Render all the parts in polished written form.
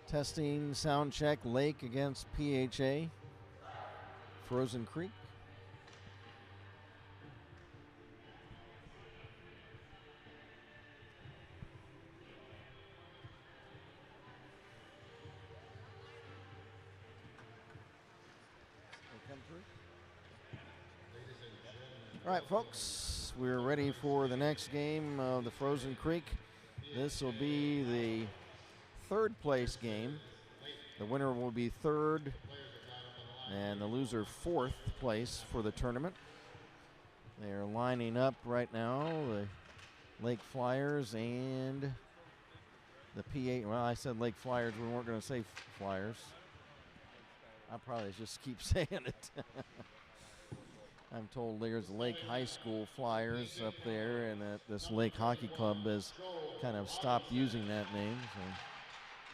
Testing, sound check, Lake against PHA, Frozen Creek. Come through. All right, folks, we're ready for the next game of the Frozen Creek. This will be the third place game. The winner will be third, and the loser fourth place for the tournament. They're lining up right now, the Lake Flyers and the PA. Well, I said Lake Flyers. We weren't going to say Flyers. I'll probably just keep saying it. I'm told there's Lake High School Flyers up there, and that this Lake Hockey Club has kind of stopped using that name. So.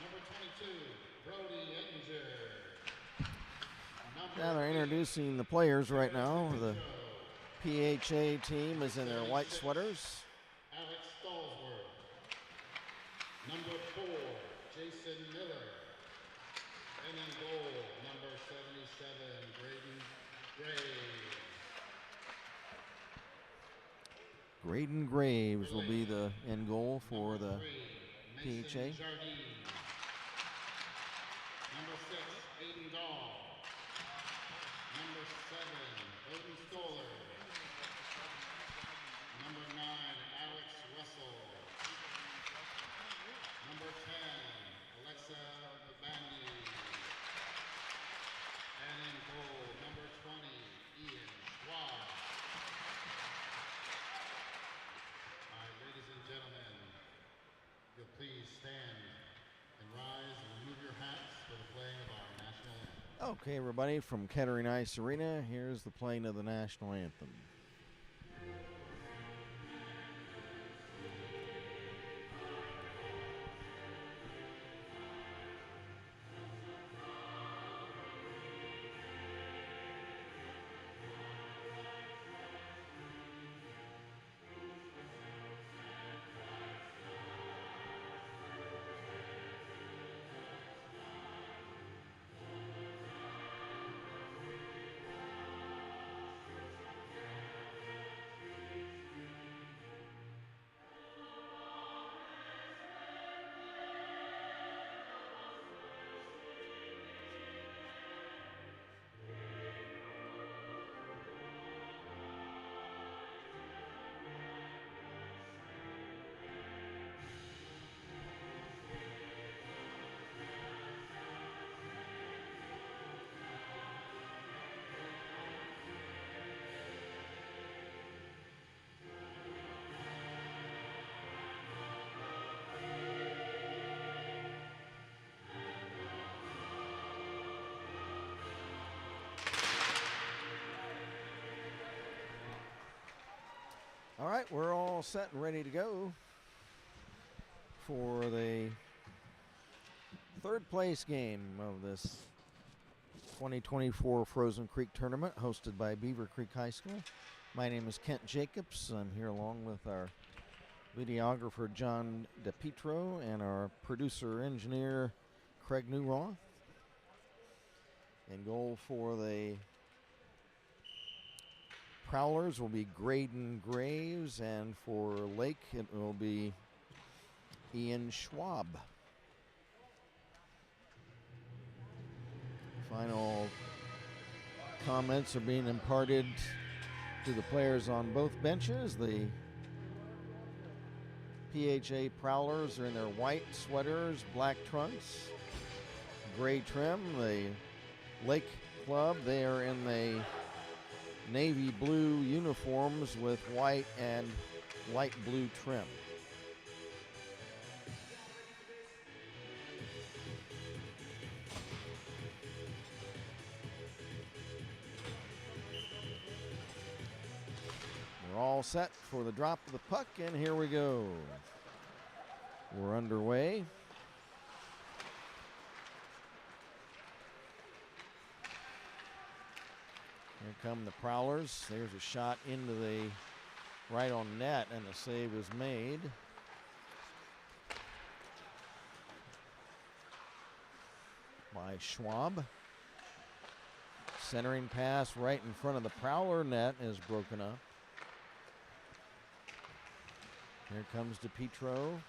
Number 22, Brody Ettinger. Now they're introducing the players right now. The PHA team is in their white sweaters. Alex Stallsworth. Number 4, Jason Miller. And in goal, number 77, Graydon Graves. Graydon Graves will be the end goal for the PHA. Number 6, Aiden Dahl. Number 7, Odin Stoller. Number 9, Alex Russell. Number 10, Alexa Babandi. And in goal, number 20, Ian Schwab. All right, ladies and gentlemen, you'll please stand and rise and remove your hats for the playing of our national anthem. Okay, everybody, from Kettering Ice Arena, here's the playing of the national anthem. All right, we're all set and ready to go for the third place game of this 2024 Frozen Creek tournament hosted by Beavercreek High School. My name is Kent Jacobs. I'm here along with our videographer John DePietro and our producer engineer Craig Newroth. In goal for the Prowlers will be Graydon Graves, and for Lake it will be Ian Schwab. Final comments are being imparted to the players on both benches. The PHA Prowlers are in their white sweaters, black trunks, gray trim. The Lake Club, they are in the navy blue uniforms with white and light blue trim. We're all set for the drop of the puck, and here we go. We're underway. Here come the Prowlers. There's a shot into the right on net, and the save is made. by Schwab. Centering pass right in front of the Prowler net is broken up. Here comes DePietro.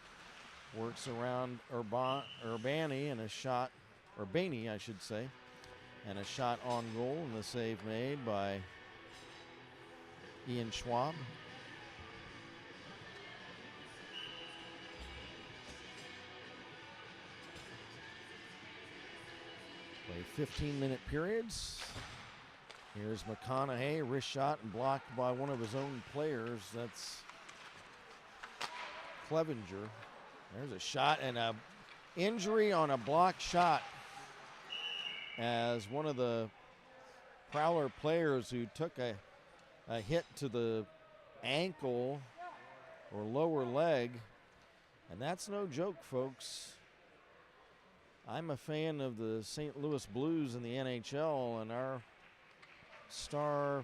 Works around Urbani and a shot, Urbani I should say, and a shot on goal, and the save made by Ian Schwab. Play 15-minute periods. Here's McConaughey, wrist shot and blocked by one of his own players. That's Clevenger. There's a shot and a injury on a blocked shot as one of the Prowler players who took a hit to the ankle or lower leg. And that's no joke, folks. I'm a fan of the St. Louis Blues in the NHL, and our star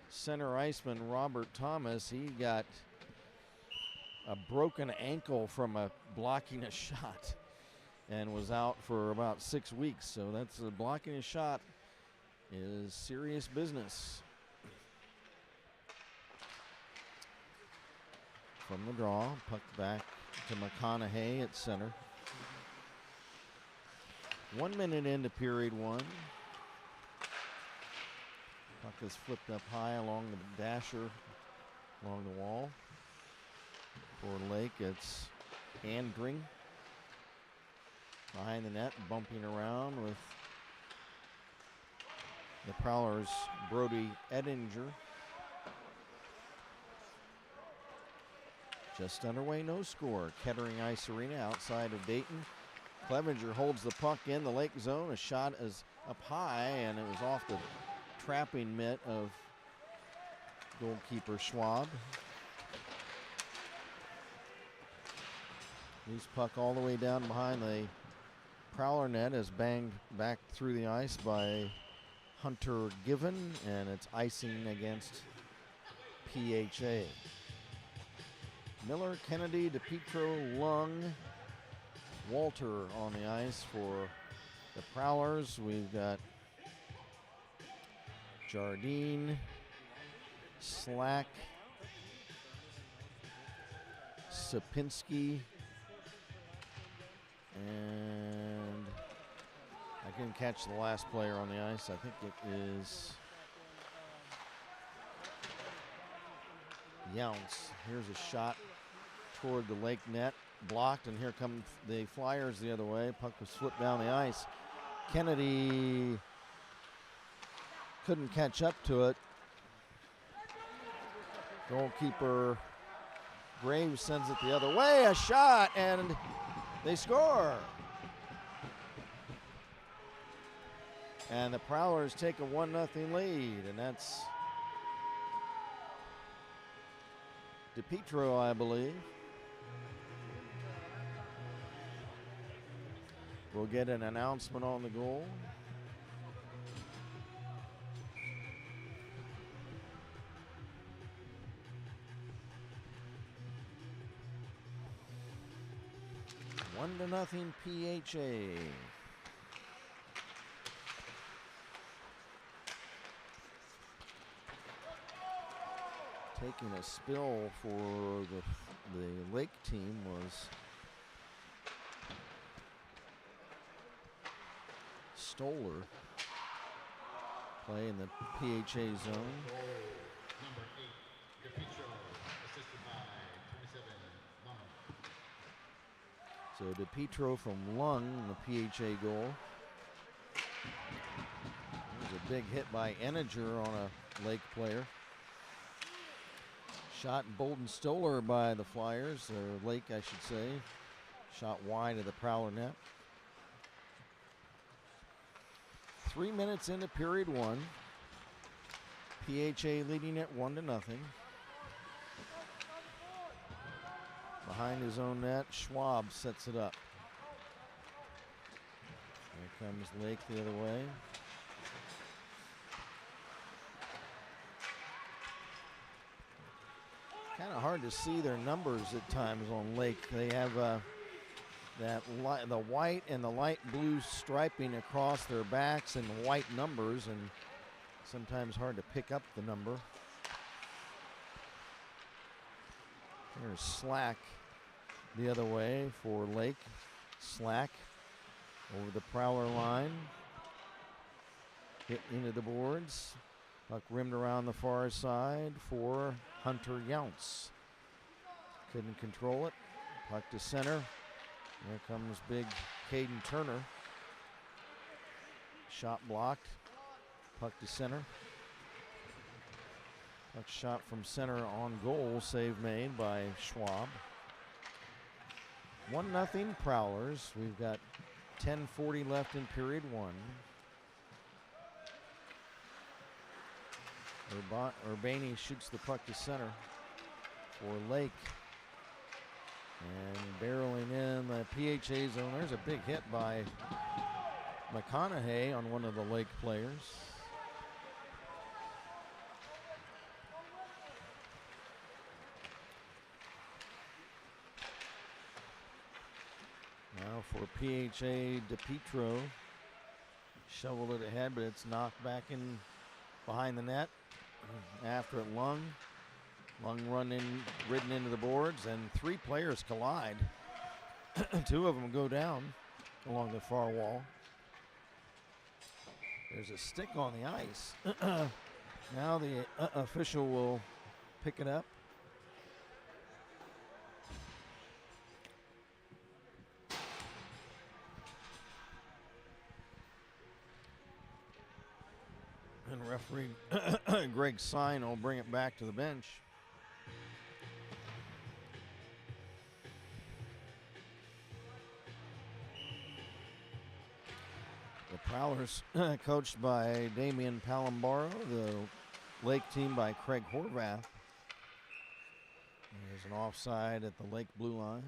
center iceman, Robert Thomas, he got a broken ankle from blocking a shot and was out for about 6 weeks. So that's blocking a shot is serious business. From the draw, puck back to McConaughey at center. 1 minute into period one. Puck is flipped up high along the dasher, along the wall. For Lake, it's Andring behind the net, bumping around with the Prowlers' Brody Edinger. Just underway, no score. Kettering Ice Arena outside of Dayton. Clevenger holds the puck in the Lake zone. A shot is up high, and it was off the trapping mitt of goalkeeper Schwab. Loose puck all the way down behind the Prowler net is banged back through the ice by Hunter Given, and it's icing against PHA. Miller, Kennedy, DePietro, Lung, Walter on the ice for the Prowlers. We've got Jardine, Slack, Sapinski, and I couldn't catch the last player on the ice. I think it is Younce. Here's a shot toward the Lake net, blocked, and here come the Flyers the other way. Puck was flipped down the ice. Kennedy couldn't catch up to it. Goalkeeper Graves sends it the other way. A shot, and they score. And the Prowlers take a 1-0 lead, and that's DePietro, I believe. We'll get an announcement on the goal. One to nothing PHA. Taking a spill for the Lake team was Stoller, playing the PHA zone. Number 8, DePietro, assisted by 27, Lung. So DePietro from Lung, the PHA goal. There's a big hit by Eniger on a Lake player. Shot Bolden Stoller by the Flyers, or Lake I should say. Shot wide of the Prowler net. 3 minutes into period one. PHA leading it 1-0. Behind his own net, Schwab sets it up. Here comes Lake the other way. Kind of hard to see their numbers at times on Lake. They have the white and the light blue striping across their backs and white numbers, and sometimes hard to pick up the number. There's Slack the other way for Lake. Slack over the Prowler line. Hit into the boards. Puck rimmed around the far side for Hunter Younce. Couldn't control it. Puck to center. There comes big Caden Turner. Shot blocked. Puck to center. Puck shot from center on goal. Save made by Schwab. 1-0 Prowlers. We've got 10:40 left in period one. Urbani shoots the puck to center for Lake. And barreling in the PHA zone. There's a big hit by McConaughey on one of the Lake players. Now for PHA, DePietro. Shoveled it ahead, but it's knocked back in behind the net. After it, Lung ridden into the boards, and three players collide. Two of them go down along the far wall. There's a stick on the ice. Now the official will pick it up. And referee Greg Sine will bring it back to the bench. The Prowlers coached by Damian Palambaro, the Lake team by Craig Horvath. There's an offside at the Lake blue line.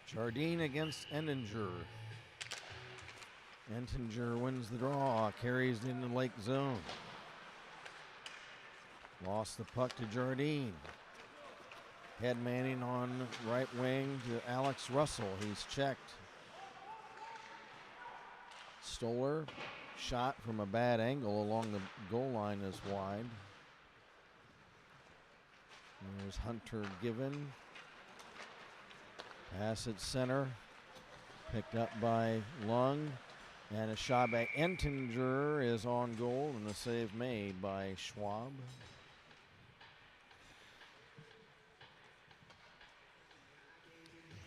Jardine against Endinger. Entinger wins the draw, carries it into Lake zone. Lost the puck to Jardine. Head manning on right wing to Alex Russell. He's checked. Stoller, shot from a bad angle along the goal line is wide. And there's Hunter Given. Pass at center, picked up by Lung, and a shot by Entinger is on goal, and a save made by Schwab.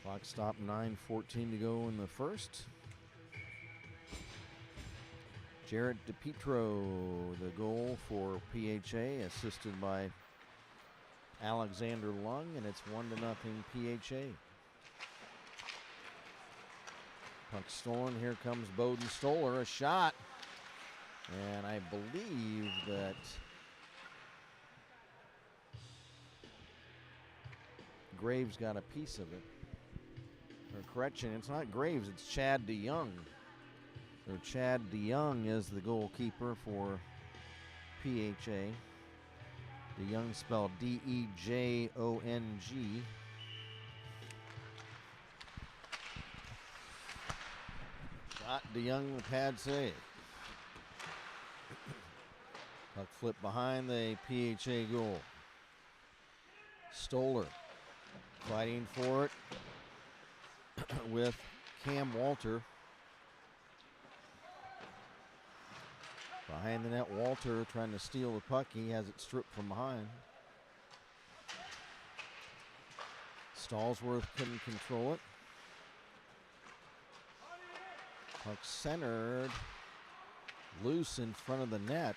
Clock stopped, 9:14 to go in the first. Jarrett DePietro, the goal for PHA, assisted by Alexander Lung, and it's 1-0 PHA. Puck stolen. Here comes Bowden Stoller. A shot. And I believe that Graves got a piece of it. Or correction, it's not Graves, it's Chad DeYoung. So Chad DeYoung is the goalkeeper for PHA. DeYoung spelled D-E-J-O-N-G. Shot DeYoung with pad save. Puck flip behind the PHA goal. Stoller fighting for it with Cam Walter. Behind the net, Walter trying to steal the puck. He has it stripped from behind. Stallsworth couldn't control it. Puck centered, loose in front of the net.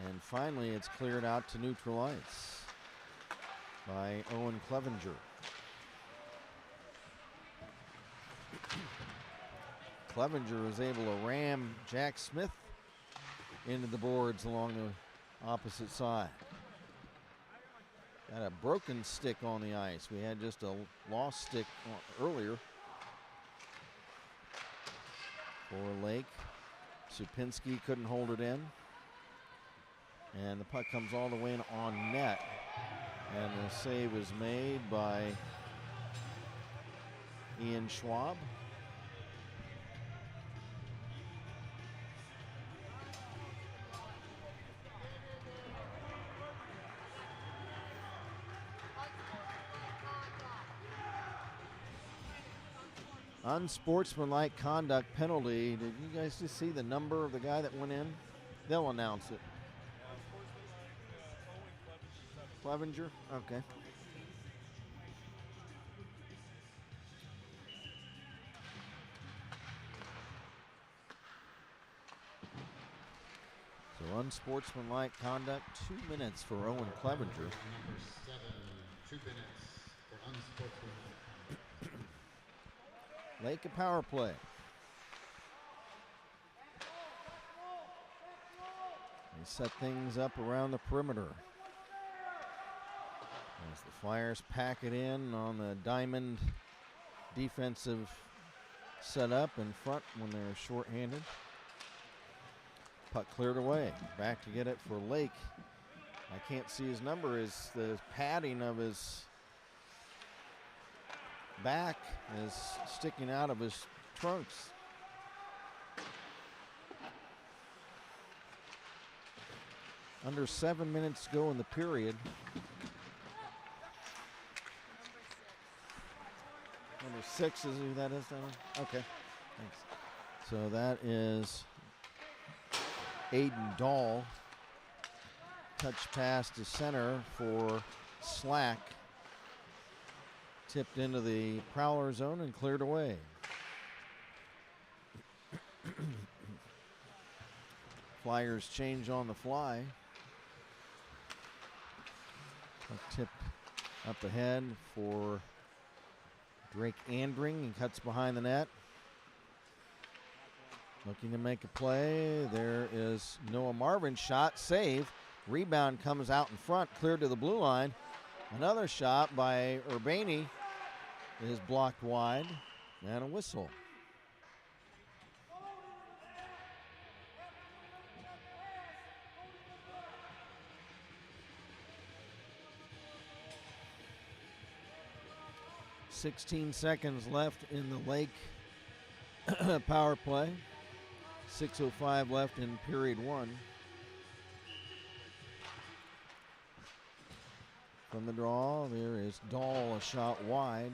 And finally it's cleared out to neutral ice by Owen Clevenger. Clevenger was able to ram Jack Smith into the boards along the opposite side. Got a broken stick on the ice. We had just a lost stick earlier for Lake. Supinski couldn't hold it in. And the puck comes all the way in on net. And the save is made by Ian Schwab. Unsportsmanlike conduct penalty. Did you guys just see the number of the guy that went in? They'll announce it. Clevenger? Okay. So unsportsmanlike conduct, 2 minutes for Owen Clevenger. Number 7, 2 minutes for unsportsmanlike conduct. Lake a power play. They set things up around the perimeter. As the Flyers pack it in on the diamond defensive setup in front when they're shorthanded. Puck cleared away. Back to get it for Lake. I can't see his number. The padding of his back is sticking out of his trunks. Under 7 minutes to go in the period. Number 6 is who that is, Donald? Okay, thanks. So that is Aiden Dahl. Touch pass to center for Slack. Tipped into the Prowler zone and cleared away. Flyers change on the fly. Tipped up ahead for Drake Andring. He cuts behind the net. Looking to make a play. There is Noah Marvin's shot. Save. Rebound comes out in front. Cleared to the blue line. Another shot by Urbani is blocked wide. And a whistle. .16 seconds left in the Lake power play. 6:05 left in period 1. From the draw, there is Dahl, a shot wide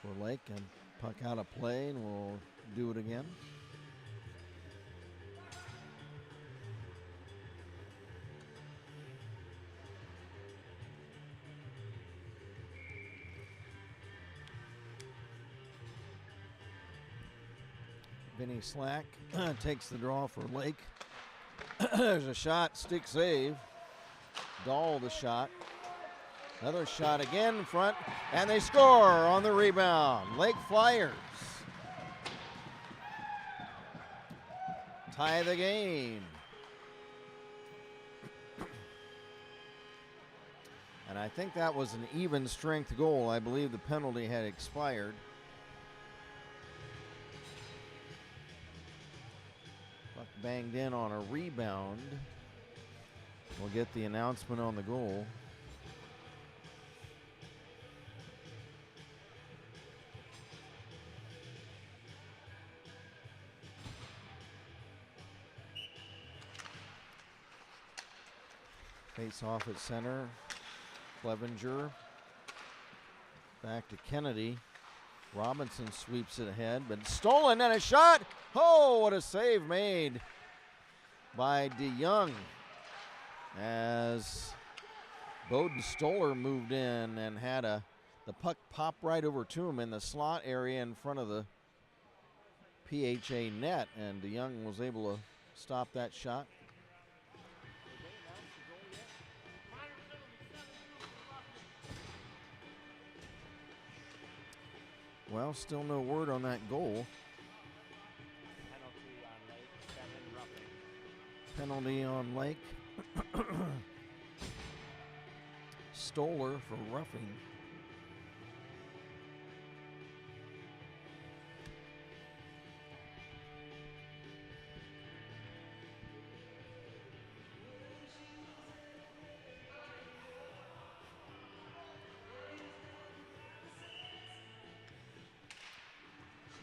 for Lake, and puck out of play, and we'll do it again. Vinny Slack takes the draw for Lake. There's a shot, stick save. Dahl the shot. Another shot again in front, and they score on the rebound. Lake Flyers tie the game. And I think that was an even strength goal. I believe the penalty had expired. Banged in on a rebound. We'll get the announcement on the goal. Face off at center. Clevenger. Back to Kennedy. Robinson sweeps it ahead, but stolen and a shot. Oh, what a save made by DeYoung as Bowden Stoller moved in and had the puck pop right over to him in the slot area in front of the PHA net, and DeYoung was able to stop that shot. Well, still no word on that goal. Penalty on Lake. Stoller for roughing.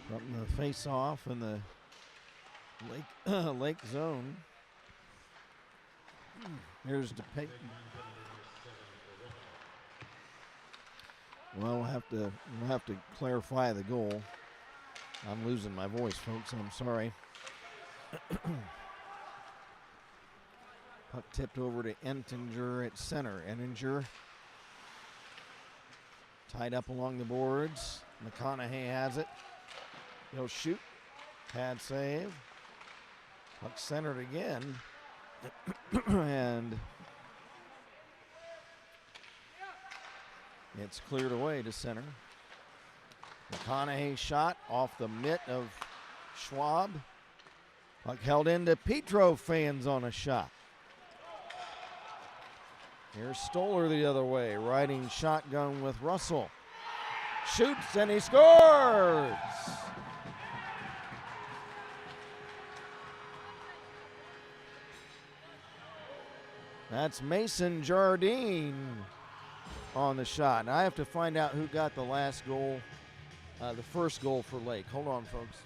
From the face-off in the lake zone. Here's DePay. Well, we'll have to clarify the goal. I'm losing my voice, folks. I'm sorry. Puck tipped over to Entinger at center. Entinger tied up along the boards. McConaughey has it. He'll shoot. Pad save. Puck centered again. And it's cleared away to center. McConaughey shot off the mitt of Schwab. Puck held into Petro fans on a shot. Here's Stoller the other way, riding shotgun with Russell. Shoots and he scores! That's Mason Jardine on the shot. Now I have to find out who got the last goal, the first goal for Lake. Hold on, folks.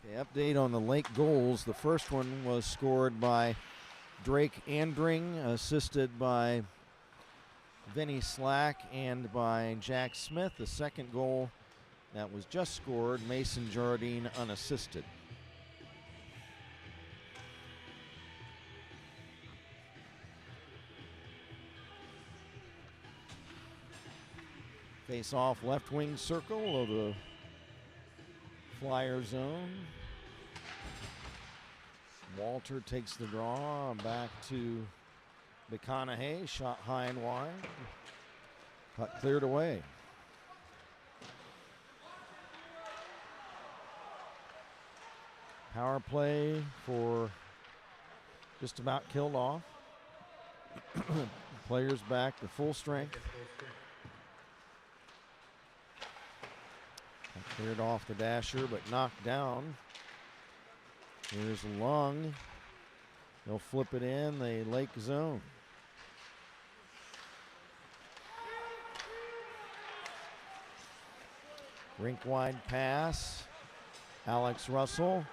Okay, update on the Lake goals. The first one was scored by Drake Andring, assisted by Vinny Slack and by Jack Smith. The second goal that was just scored, Mason Jardine unassisted. Face off left wing circle of the Flyer zone. Walter takes the draw back to McConaughey. Shot high and wide. Puck cleared away. Power play for just about killed off. Players back to full strength. Cleared off the dasher, but knocked down. Here's Lung. They'll flip it in the Lake zone. Rink wide pass. Alex Russell.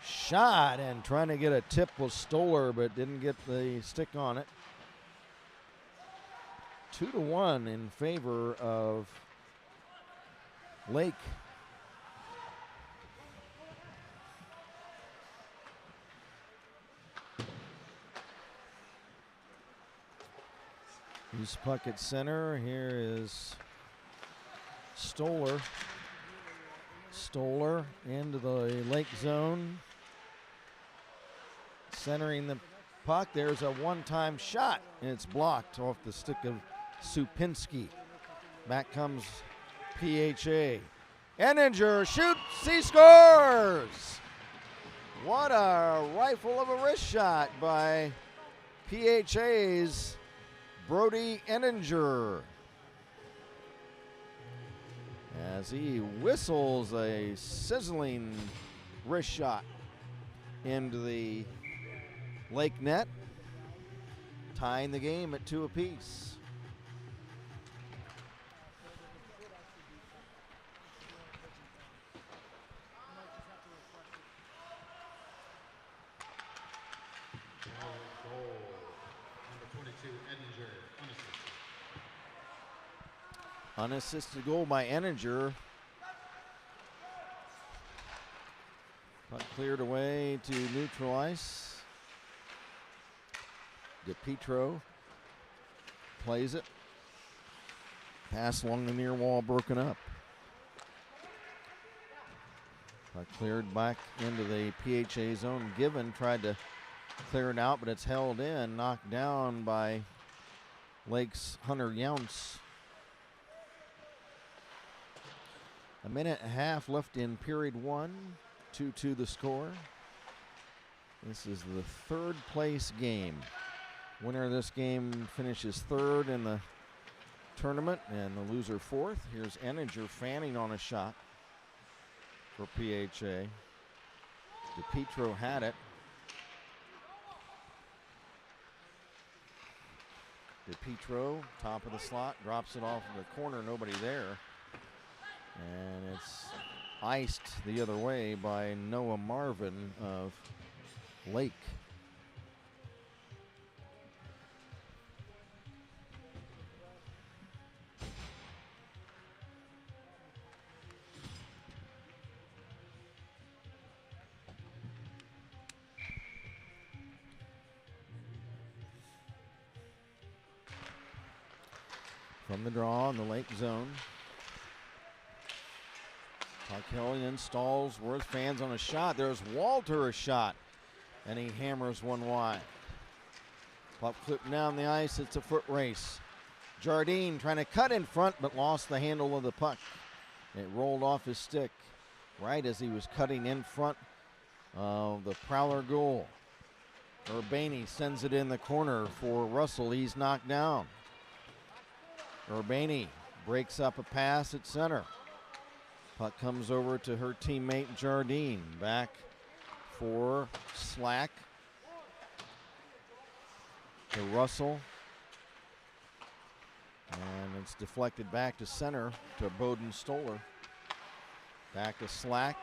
Shot and trying to get a tip with Stoller, but didn't get the stick on it. 2-1 in favor of Lake. Here's puck at center. Here is Stoller. Stoller into the Lake zone. Centering the puck. There's a one-time shot, and it's blocked off the stick of Supinski. Back comes PHA. Entinger shoots, he scores! What a rifle of a wrist shot by PHA's Brody Entinger. As he whistles a sizzling wrist shot into the Lake net, tying the game at 2 apiece. Unassisted goal by Entinger. Puck cleared away to neutral ice. DePietro plays it. Pass along the near wall, broken up. Puck cleared back into the PHA zone. Given tried to cleared out, but it's held in, knocked down by Lake's Hunter Younce. A minute and a half left in period one. 2-2 the score. This is the third place game. Winner of this game finishes third in the tournament, and the loser fourth. Here's Enninger fanning on a shot for PHA. DePietro had it. DePietro, top of the slot, drops it off in the corner, nobody there. And it's iced the other way by Noah Marvin of Lake. From the draw in the Lake zone. Kelly installs Worth fans on a shot. There's Walter a shot, and he hammers one wide. Puck clipping down the ice. It's a foot race. Jardine trying to cut in front, but lost the handle of the puck. It rolled off his stick right as he was cutting in front of the Prowler goal. Urbaney sends it in the corner for Russell. He's knocked down. Urbaney breaks up a pass at center. Puck comes over to her teammate Jardine. Back for Slack. To Russell. And it's deflected back to center to Bowden Stoller. Back to Slack.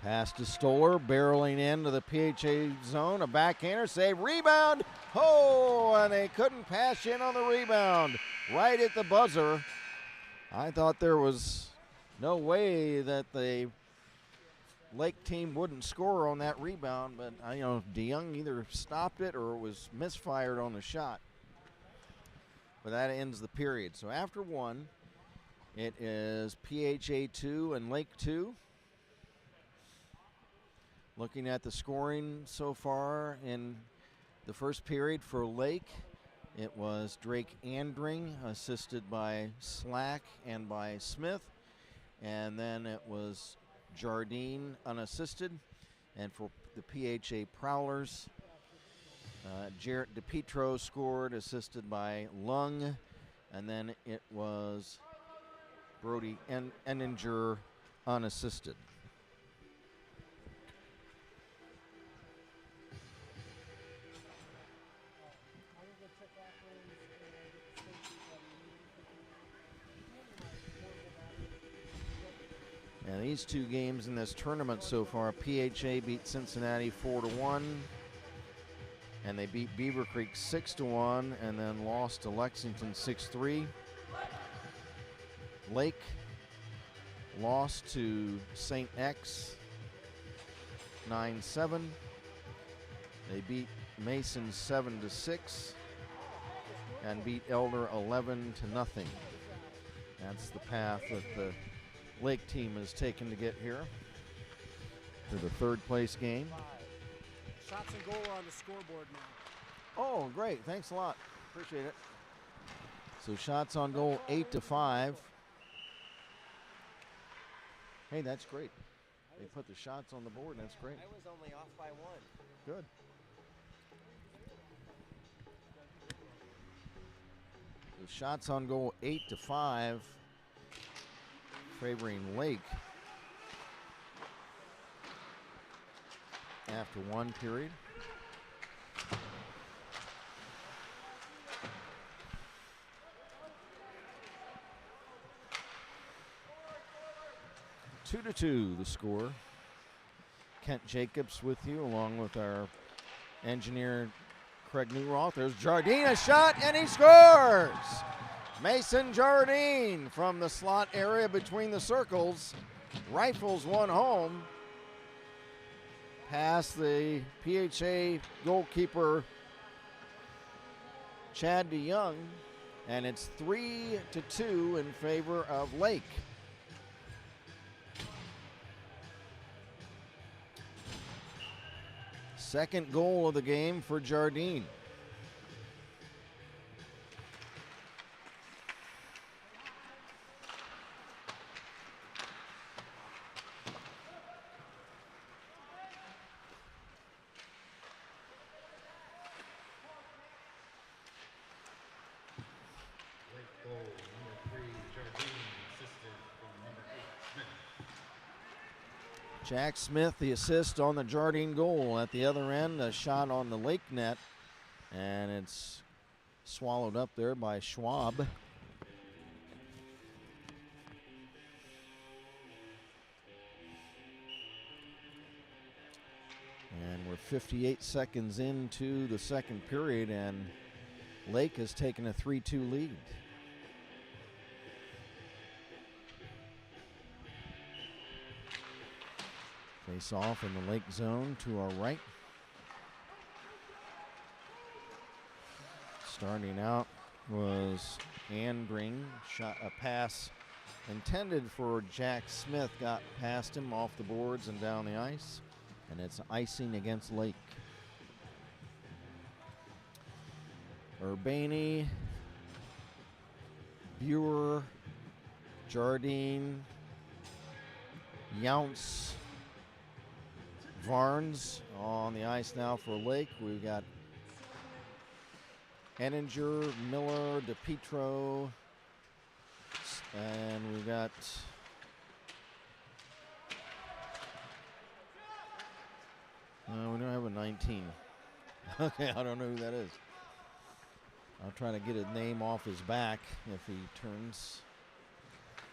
Pass to Stoller, barreling into the PHA zone. A backhander save, rebound. Oh, and they couldn't pass in on the rebound. Right at the buzzer. I thought there was no way that the Lake team wouldn't score on that rebound, but DeYoung either stopped it or it was misfired on the shot. But that ends the period. So after one, it is PHA 2 and Lake 2. Looking at the scoring so far in the first period for Lake, it was Drake Andring, assisted by Slack and by Smith. And then it was Jardine unassisted. And for the PHA Prowlers, Jarrett DePietro scored, assisted by Lung. And then it was Brody Enninger unassisted. And these two games in this tournament so far, PHA beat Cincinnati 4-1, and they beat Beavercreek 6-1, and then lost to Lexington 6-3. Lake lost to St. X 9-7. They beat Mason 7-6, and beat Elder 11-0. That's the path that the Lake team has taken to get here to the third place game. Shots and goal are on the scoreboard now. Oh, great. Thanks a lot. Appreciate it. So shots on goal 8-5. Hey, that's great. They put the shots on the board, and that's great. I was only off by one. Good. So shots on goal 8-5. Favoring Lake after one period. Two to two, the score. Kent Jacobs with you, along with our engineer Craig Newroth. There's Jardine, a shot, and he scores! Mason Jardine from the slot area between the circles rifles one home past the PHA goalkeeper Chad DeYoung, and it's 3-2 in favor of Lake. Second goal of the game for Jardine. Late goal, number 3, Jardine, assisted from number 8, Smith. Jack Smith, the assist on the Jardine goal. At the other end, a shot on the Lake net, and it's swallowed up there by Schwab. And we're 58 seconds into the second period, and Lake has taken a 3-2 lead. Face off in the Lake zone to our right. Starting out was Andring. Shot a pass intended for Jack Smith. Got past him off the boards and down the ice. And it's icing against Lake. Urbani, Buer, Jardine, Younce, Varnes on the ice now for Lake. We've got Henninger, Miller, DePietro, and we've got we don't have a 19. Okay, I don't know who that is. I'll try to get his name off his back if he turns.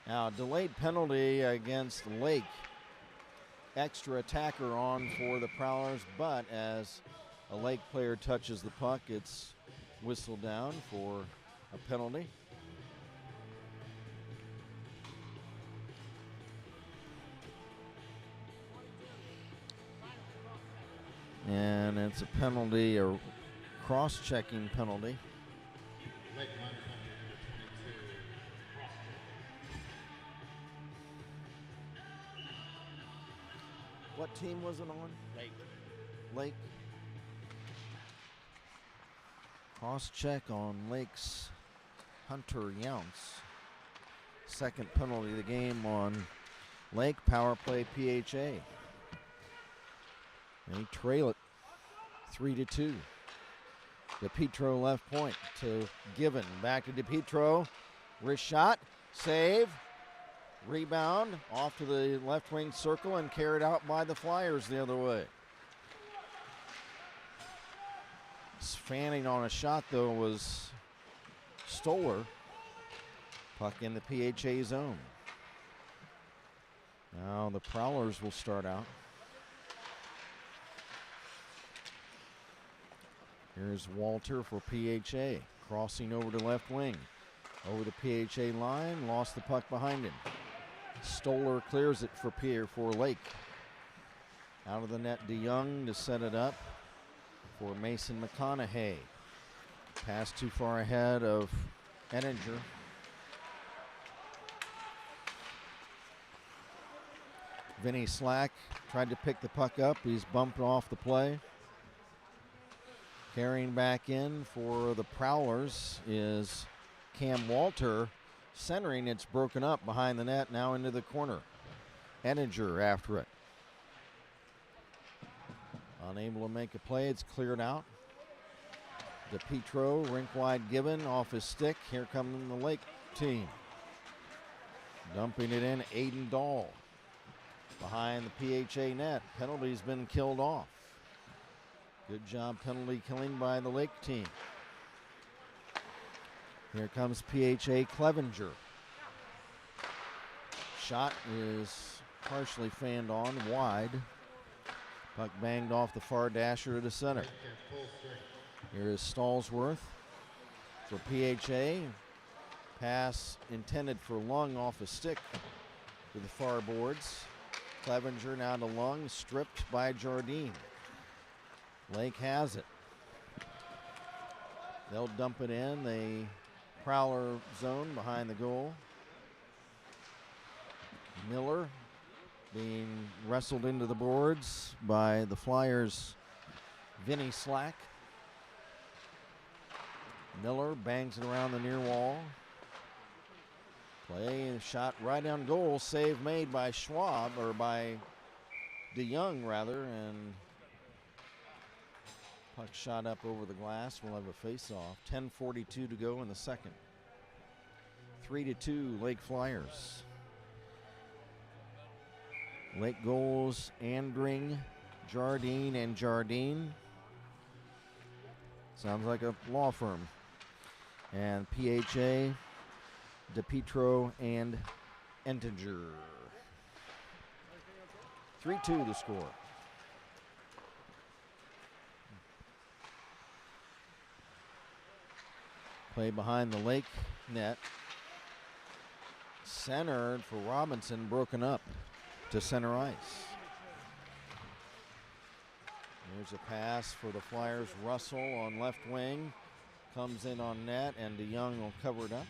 Now, delayed penalty against Lake. Extra attacker on for the Prowlers, but as a Lake player touches the puck, it's whistled down for a penalty. And it's a penalty, a cross-checking penalty. Lake line penalty number 22, cross-check. What team was it on? Lake. Cross-check on Lake's Hunter Younce. Second penalty of the game on Lake. Power play PHA. They trail it 3-2. DePietro left point to Given. Back to DePietro. Wrist shot. Save. Rebound. Off to the left wing circle and carried out by the Flyers the other way. Fanning on a shot, though, was Stoller. Puck in the PHA zone. Now the Prowlers will start out. Here's Walter for PHA. Crossing over to left wing. Over the PHA line. Lost the puck behind him. Stoller clears it for Lake. Out of the net, DeYoung to set it up for Mason McConaughey. Pass too far ahead of Henninger. Vinny Slack tried to pick the puck up. He's bumped off the play. Carrying back in for the Prowlers is Cam Walter. Centering, it's broken up behind the net, now into the corner. Henninger after it. Unable to make a play, it's cleared out. DePietro, rink wide Given, off his stick. Here comes the Lake team. Dumping it in, Aiden Dahl. Behind the PHA net, penalty's been killed off. Good job penalty killing by the Lake team. Here comes PHA Clevenger. Shot is partially fanned on wide. Puck banged off the far dasher to center. Here is Stallsworth for PHA. Pass intended for Lung off a stick to the far boards. Clevenger now to Lung, stripped by Jardine. Lake has it. They'll dump it in the Prowler zone behind the goal. Miller being wrestled into the boards by the Flyers Vinny Slack. Miller bangs it around the near wall. Play, shot right on goal. Save made by Schwab, or by DeYoung rather, and puck shot up over the glass. We'll have a face-off. 10:42 to go in the second. 3-2 Lake Flyers. Lake goals, Andring, Jardine, and Jardine. Sounds like a law firm. And PHA, DePietro, and Entinger. 3-2 the score. Play behind the Lake net. Centered for Robinson, broken up to center ice. There's a pass for the Flyers. Russell on left wing. Comes in on net, and DeYoung will cover it up.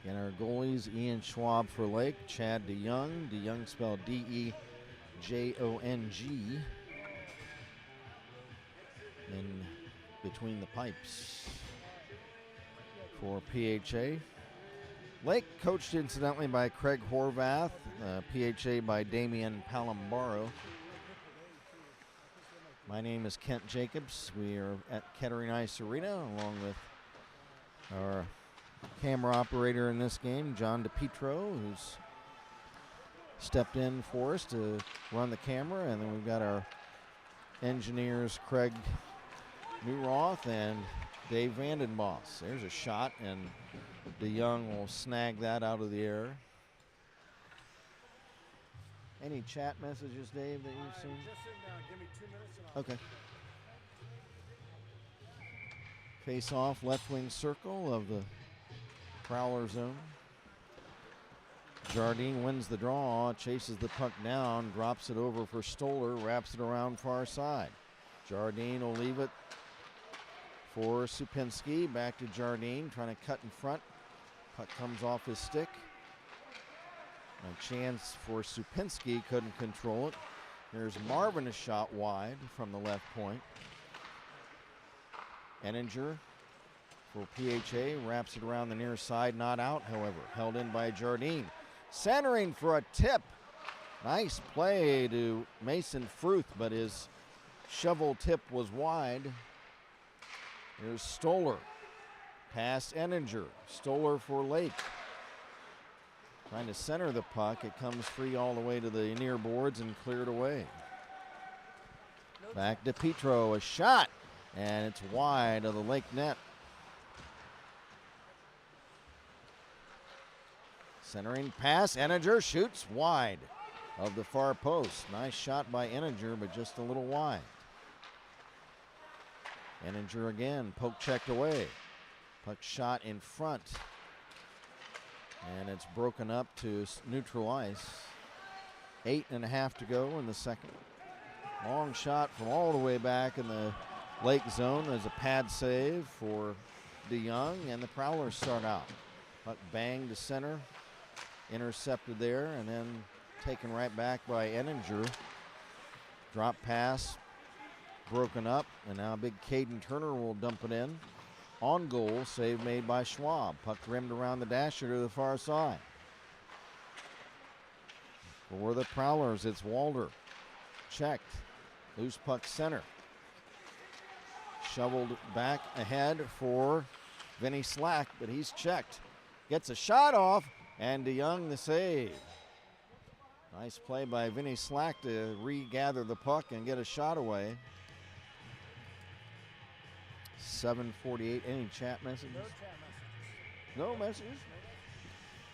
Again, our goalies, Ian Schwab for Lake, Chad DeYoung. DeYoung spelled D-E-J-O-N-G. In between the pipes for PHA. Lake coached incidentally by Craig Horvath, PHA by Damian Palambaro. My name is Kent Jacobs. We are at Kettering Ice Arena along with our camera operator in this game, John DePietro, who's stepped in for us to run the camera. And then we've got our engineers, Craig Newroth and Dave Vandenboss. There's a shot, and DeYoung will snag that out of the air. Any chat messages, Dave, that you've seen? Just sitting down. Give me 2 minutes and I'll... Okay. Face off, left wing circle of the Prowler zone. Jardine wins the draw, chases the puck down, drops it over for Stoller, wraps it around far side. Jardine will leave it for Supinski. Back to Jardine, trying to cut in front. Puck comes off his stick. A chance for Supinski, couldn't control it. There's Marvin, a shot wide from the left point. Enninger for PHA, wraps it around the near side, not out, however. Held in by Jardine. Centering for a tip. Nice play to Mason Fruth, but his shovel tip was wide. Here's Stoller. Past Enninger. Stoller for Lake. Trying to center the puck. It comes free all the way to the near boards and cleared away. Back to Petro. A shot. And it's wide of the Lake net. Centering pass. Enninger shoots wide of the far post. Nice shot by Enninger, but just a little wide. Enninger again, poke checked away. Puck shot in front. And it's broken up to neutral ice. 8.5 to go in the second. Long shot from all the way back in the Lake zone. There's a pad save for DeYoung, and the Prowlers start out. Puck banged to center. Intercepted there, and then taken right back by Enninger. Drop pass, broken up, and now big Caden Turner will dump it in. On goal, save made by Schwab. Puck rimmed around the dasher to the far side. For the Prowlers, it's Walder. Checked. Loose puck center. Shoveled back ahead for Vinny Slack, but he's checked. Gets a shot off, and DeYoung the save. Nice play by Vinny Slack to regather the puck and get a shot away. 7:48. Any chat messages? No chat messages. No messages?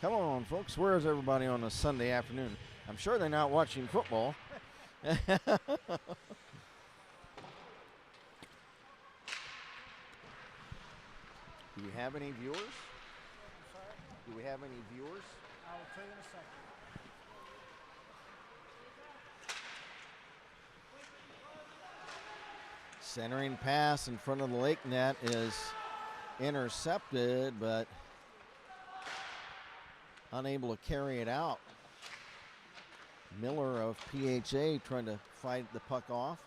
Come on, folks. Where is everybody on a Sunday afternoon? I'm sure they're not watching football. Do we have any viewers? I'm sorry? Do we have any viewers? I will tell you in a second. Centering pass in front of the Lake net is intercepted, but unable to carry it out. Miller of PHA trying to fight the puck off.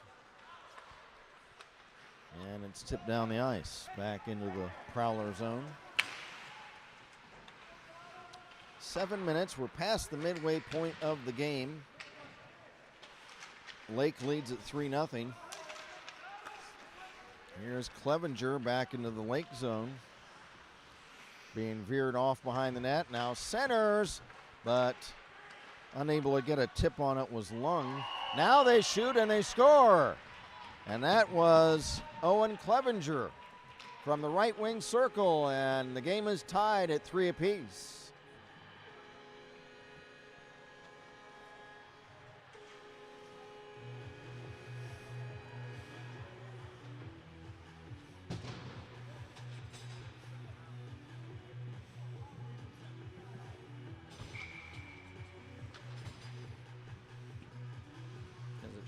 And it's tipped down the ice, back into the Prowler zone. 7 minutes, we're past the midway point of the game. Lake leads at 3-0. Here's Clevenger back into the Lake zone. Being veered off behind the net. Now centers, but unable to get a tip on it was Lung. Now they shoot and they score. And that was Owen Clevenger from the right wing circle, and the game is tied at 3 apiece.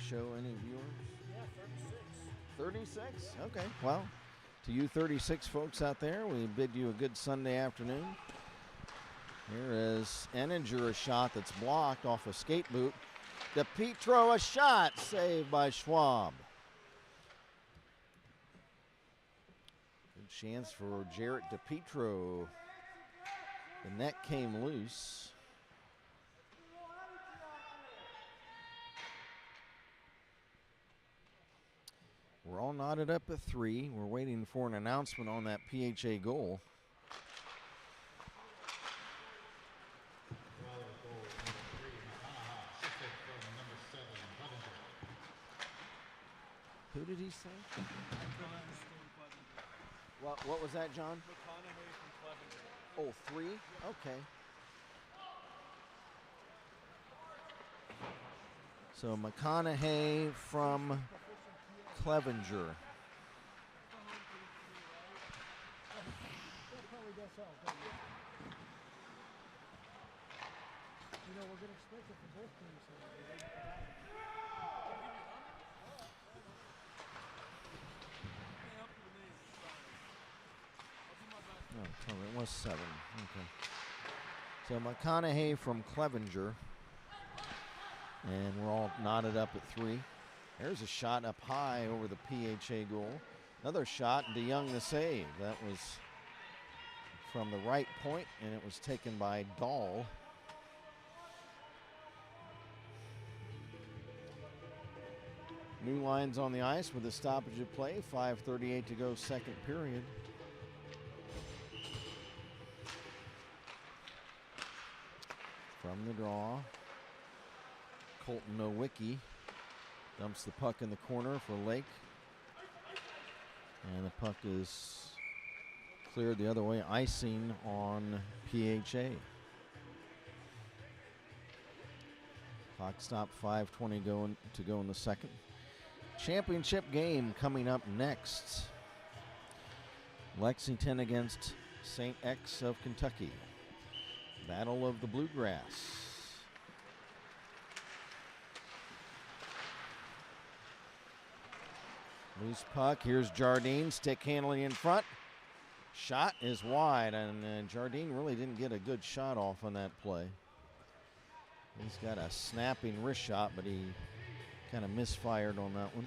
Show any viewers? Yeah, 36. 36? Okay. Well, to you 36 folks out there, we bid you a good Sunday afternoon. Here is Enninger, a shot that's blocked off a skate boot. DePietro, a shot saved by Schwab. Good chance for Jarrett DePietro. The net came loose. We're all knotted up at 3. We're waiting for an announcement on that PHA goal. Who did he say? What was that, John? Oh, 3? Okay. So McConaughey from Clevenger. We're going to expect it for both teams. Oh, it was 7. Okay. So McConaughey from Clevenger. And we're all knotted up at 3. There's a shot up high over the PHA goal. Another shot, DeYoung the save. That was from the right point, and it was taken by Dahl. New lines on the ice with a stoppage of play. 5:38 to go, second period. From the draw, Colton Nowicki dumps the puck in the corner for Lake. And the puck is cleared the other way, icing on PHA. Clock stop, 5:20 to go in the second. Championship game coming up next. Lexington against St. X of Kentucky. Battle of the Bluegrass. Loose puck, here's Jardine, stick handling in front. Shot is wide, and Jardine really didn't get a good shot off on that play. He's got a snapping wrist shot, but he kind of misfired on that one.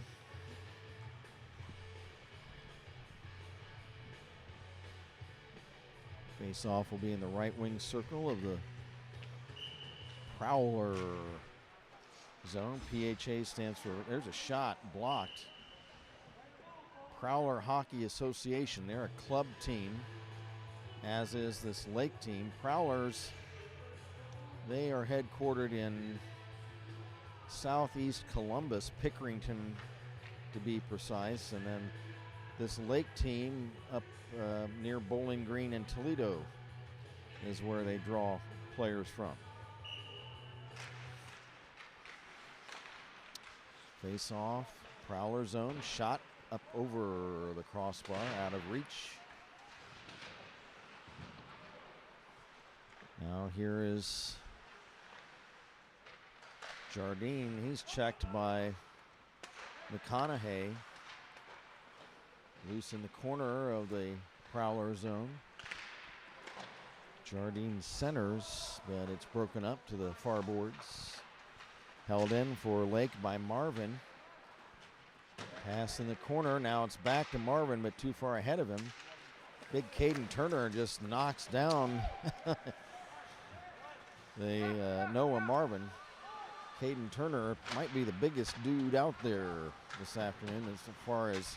Face-off will be in the right wing circle of the Prowler zone. PHA stands for, there's a shot blocked. Prowler Hockey Association, they're a club team, as is this Lake team. Prowlers, they are headquartered in southeast Columbus, Pickerington to be precise, and then this Lake team up near Bowling Green and Toledo is where they draw players from. Face off, Prowler zone, shot up over the crossbar, out of reach. Now here is Jardine. He's checked by McConaughey. Loose in the corner of the Prowler zone. Jardine centers, but it's broken up to the far boards. Held in for Lake by Marvin. Pass in the corner. Now it's back to Marvin, but too far ahead of him. Big Caden Turner just knocks down the Noah Marvin. Caden Turner might be the biggest dude out there this afternoon as far as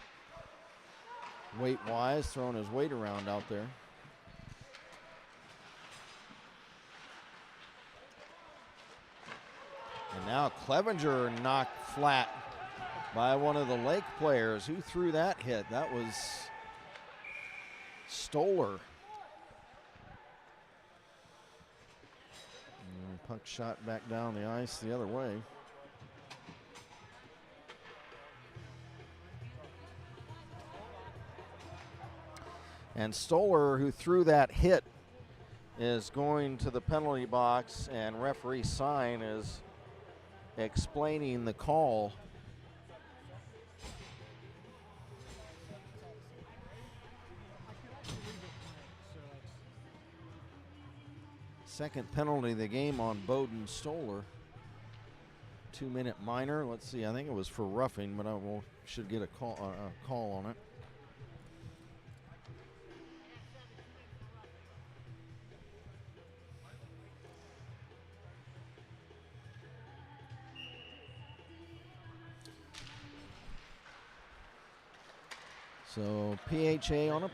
weight-wise, throwing his weight around out there. And now Clevenger knocked flat by one of the Lake players. Who threw that hit? That was Stoller. And puck shot back down the ice the other way. And Stoller, who threw that hit, is going to the penalty box, and referee Sign is explaining the call. Second penalty of the game on Bowden Stoller. 2-minute minor. Let's see, I think it was for roughing, but should get a call on it. So PHA on it.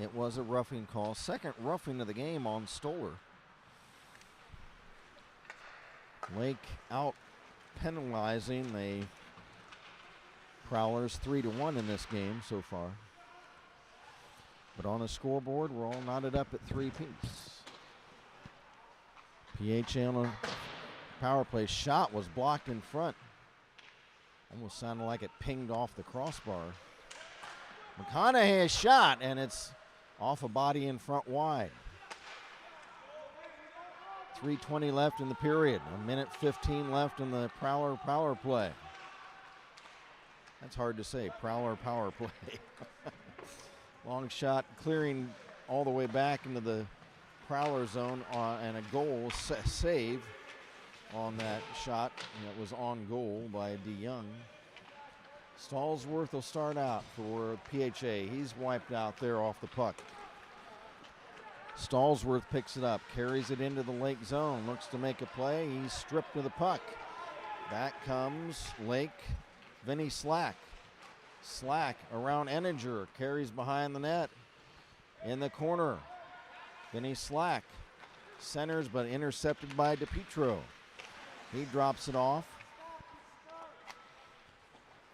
It was a roughing call. Second roughing of the game on Stoller. Lake out penalizing the Prowlers 3-1 in this game so far. But on the scoreboard, we're all knotted up at 3 apiece. PHA on a power play shot was blocked in front. Almost sounded like it pinged off the crossbar. McConaughey's shot, and it's off a body in front wide. 3:20 left in the period. 1:15 left in the Prowler power play. That's hard to say, Prowler power play. Long shot clearing all the way back into the Prowler zone and a goal save on that shot. It was on goal by DeYoung. Stallsworth will start out for PHA. He's wiped out there off the puck. Stallsworth picks it up, carries it into the Lake zone, looks to make a play. He's stripped of the puck. Back comes Lake, Vinny Slack. Slack around Enninger, carries behind the net. In the corner, Vinny Slack centers but intercepted by DePietro. He drops it off.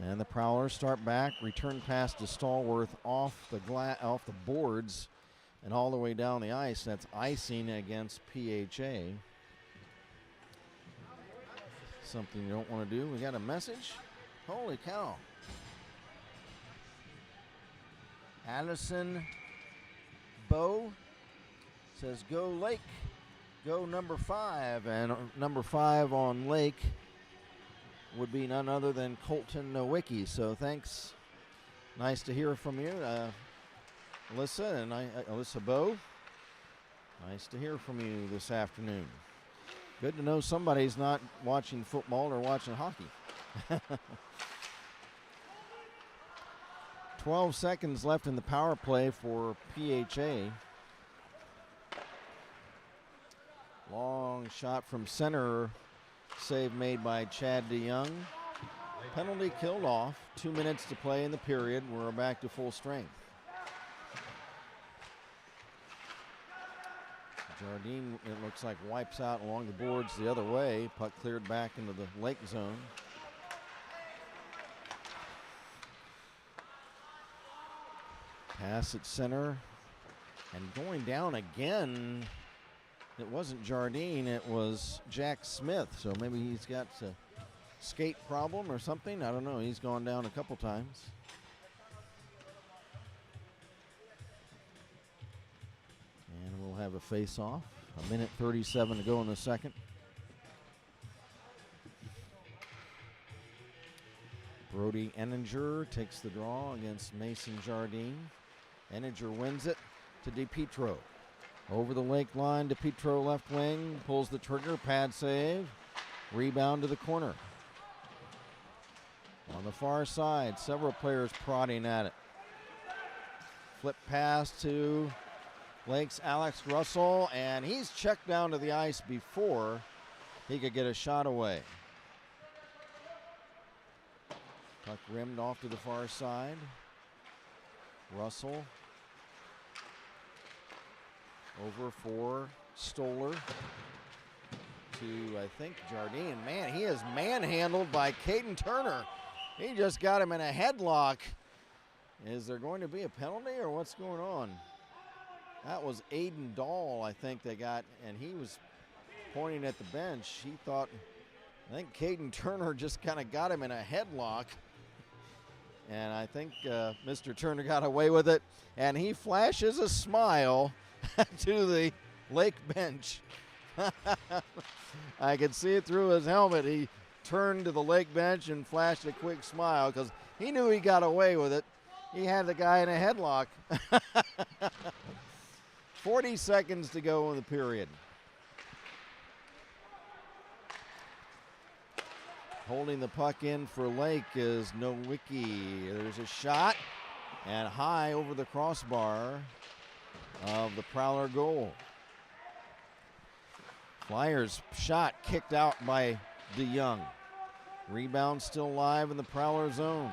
And the Prowlers start back. Return pass to Stallworth off the boards and all the way down the ice. That's icing against PHA. Something you don't want to do. We got a message. Holy cow. Addison Bowe says, "Go Lake. Go number 5." And number 5 on Lake would be none other than Colton Nowicki. So thanks. Nice to hear from you, Alyssa and Alyssa Bowe. Nice to hear from you this afternoon. Good to know somebody's not watching football or watching hockey. 12 seconds left in the power play for PHA. Long shot from center. Save made by Chad DeYoung. Penalty killed off. 2 minutes to play in the period. We're back to full strength. Jardine, it looks like, wipes out along the boards the other way. Puck cleared back into the Lake zone. Pass at center. And going down again, it wasn't Jardine, it was Jack Smith. So maybe he's got a skate problem or something. I don't know. He's gone down a couple times. And we'll have a face-off. 1:37 to go in the second. Brody Enninger takes the draw against Mason Jardine. Enninger wins it to DePietro. Over the lake line to Petro left wing. Pulls the trigger. Pad save. Rebound to the corner. On the far side, several players prodding at it. Flip pass to Lake's Alex Russell, and he's checked down to the ice before he could get a shot away. Puck rimmed off to the far side. Russell over for Stoller to, I think, Jardine. Man, he is manhandled by Caden Turner. He just got him in a headlock. Is there going to be a penalty or what's going on? That was Aiden Dahl, I think they got, and he was pointing at the bench. He thought, I think Caden Turner just kind of got him in a headlock. And I think Mr. Turner got away with it. And he flashes a smile to the Lake bench. I could see it through his helmet. He turned to the Lake bench and flashed a quick smile because he knew he got away with it. He had the guy in a headlock. 40 seconds to go in the period. Holding the puck in for Lake is Nowicki. There's a shot and high over the crossbar of the Prowler goal. Flyers shot kicked out by DeYoung. Rebound still live in the Prowler zone.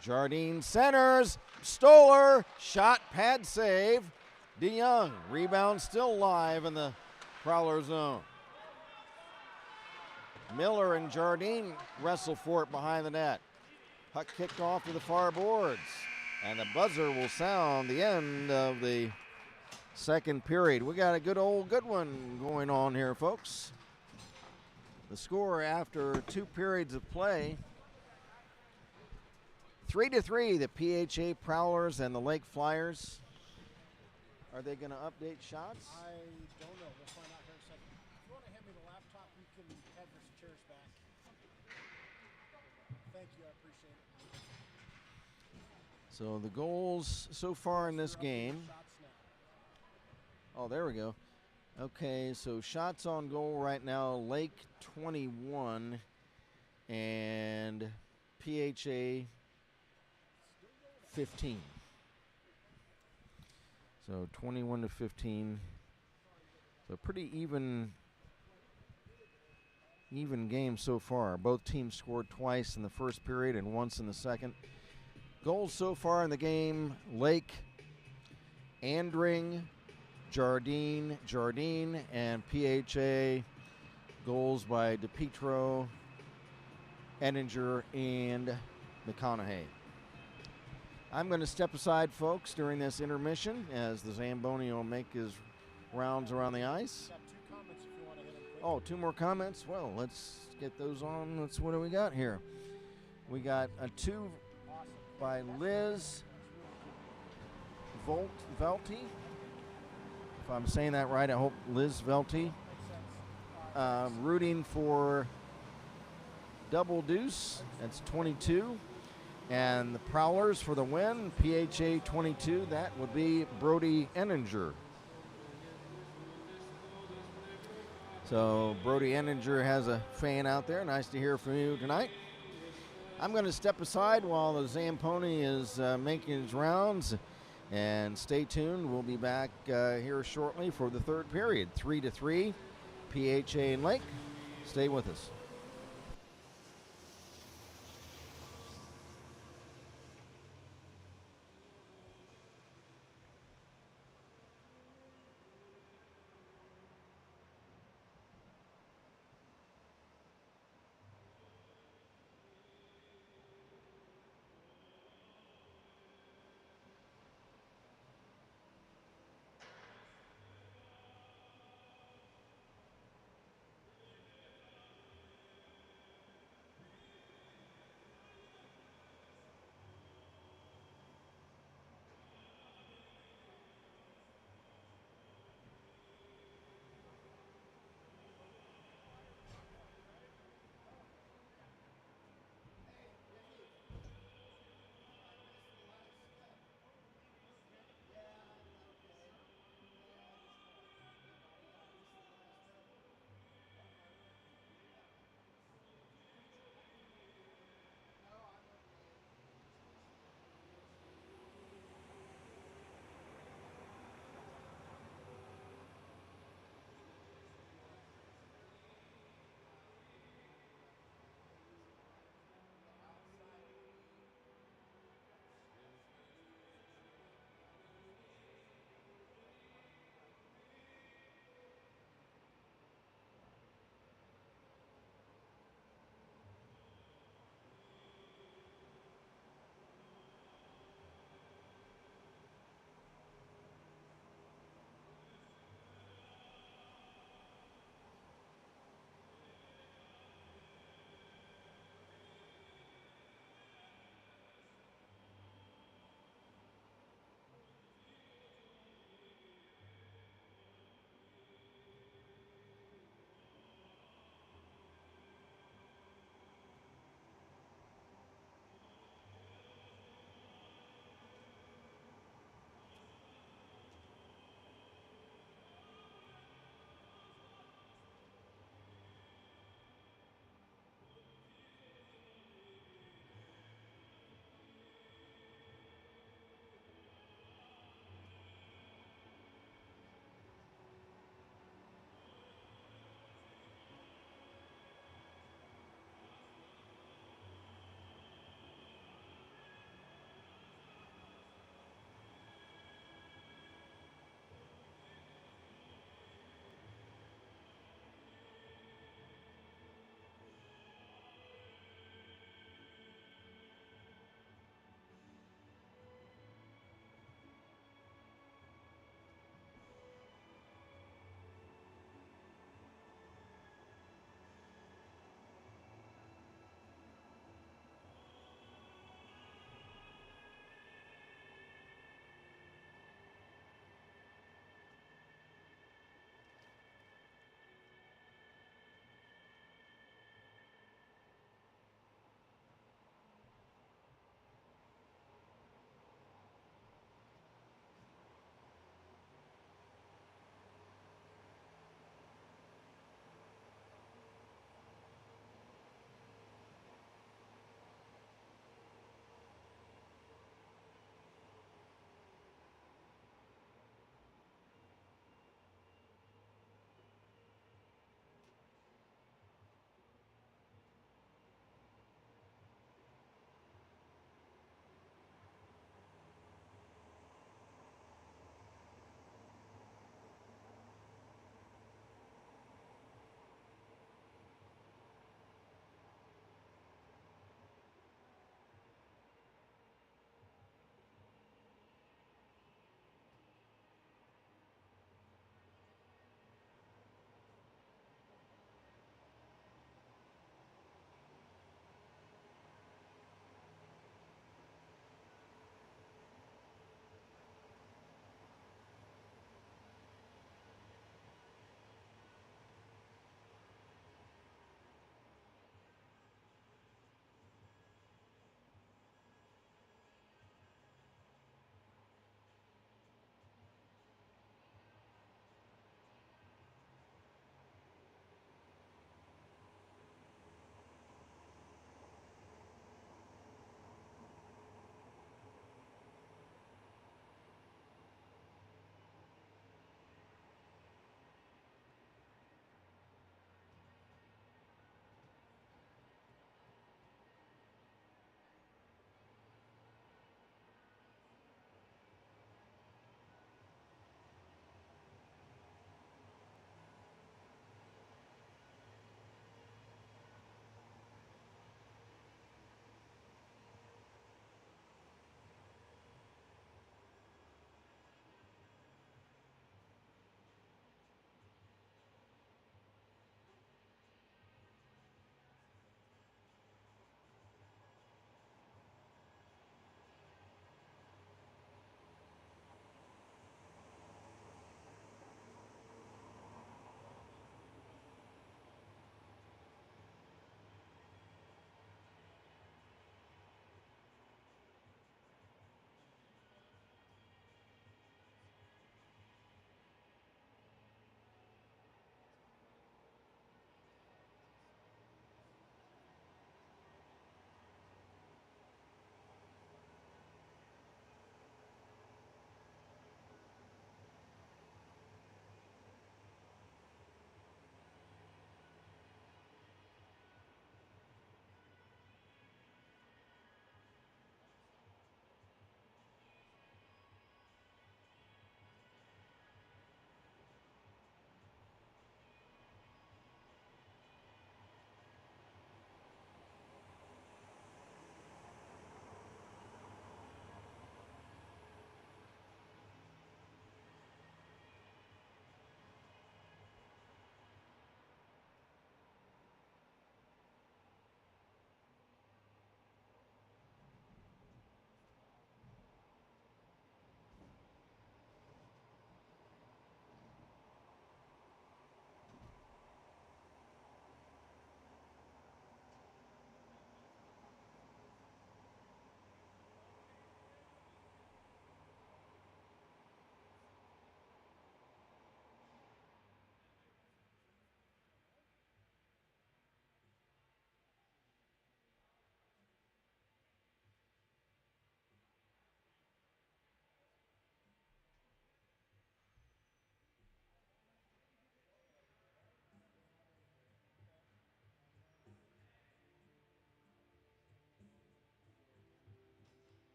Jardine centers. Stoller. Shot, pad save. DeYoung. Rebound still live in the Prowler zone. Miller and Jardine wrestle for it behind the net. Puck kicked off to the far boards. And the buzzer will sound the end of the second period. We got a good one going on here, folks. The score after 2 periods of play, 3-3, the PHA Prowlers and the Lake Flyers. Are they going to update shots? I don't know. We'll find out here in a second. If you want to hand me the laptop, you can have your chairs back. Thank you. I appreciate it. So the goals so far in this game. Oh, there we go. Okay, so shots on goal right now, Lake 21 and PHA 15. So 21-15. So pretty even game so far. Both teams scored twice in the first period and once in the second. Goals so far in the game, Lake, Andring, Jardine, and PHA. Goals by DePietro, Enninger, and McConaughey. I'm going to step aside, folks, during this intermission as the Zamboni will make his rounds around the ice. Got 2 comments if you want to hit them quick. Oh, 2 more comments? Well, let's get those on. What do we got here? We got a 2 by Liz Velty. If I'm saying that right, I hope Liz Velty. Rooting for Double Deuce. That's 22. And the Prowlers for the win, PHA 22. That would be Brody Enninger. So Brody Enninger has a fan out there. Nice to hear from you tonight. I'm going to step aside while the Zamponi is making his rounds. And stay tuned. We'll be back here shortly for the third period. 3-3, PHA and Lake. Stay with us.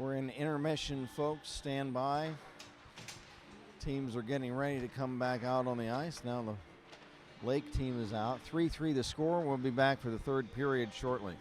We're in intermission, folks. Stand by. Teams are getting ready to come back out on the ice. Now the Lake team is out. 3-3 the score. We'll be back for the third period shortly.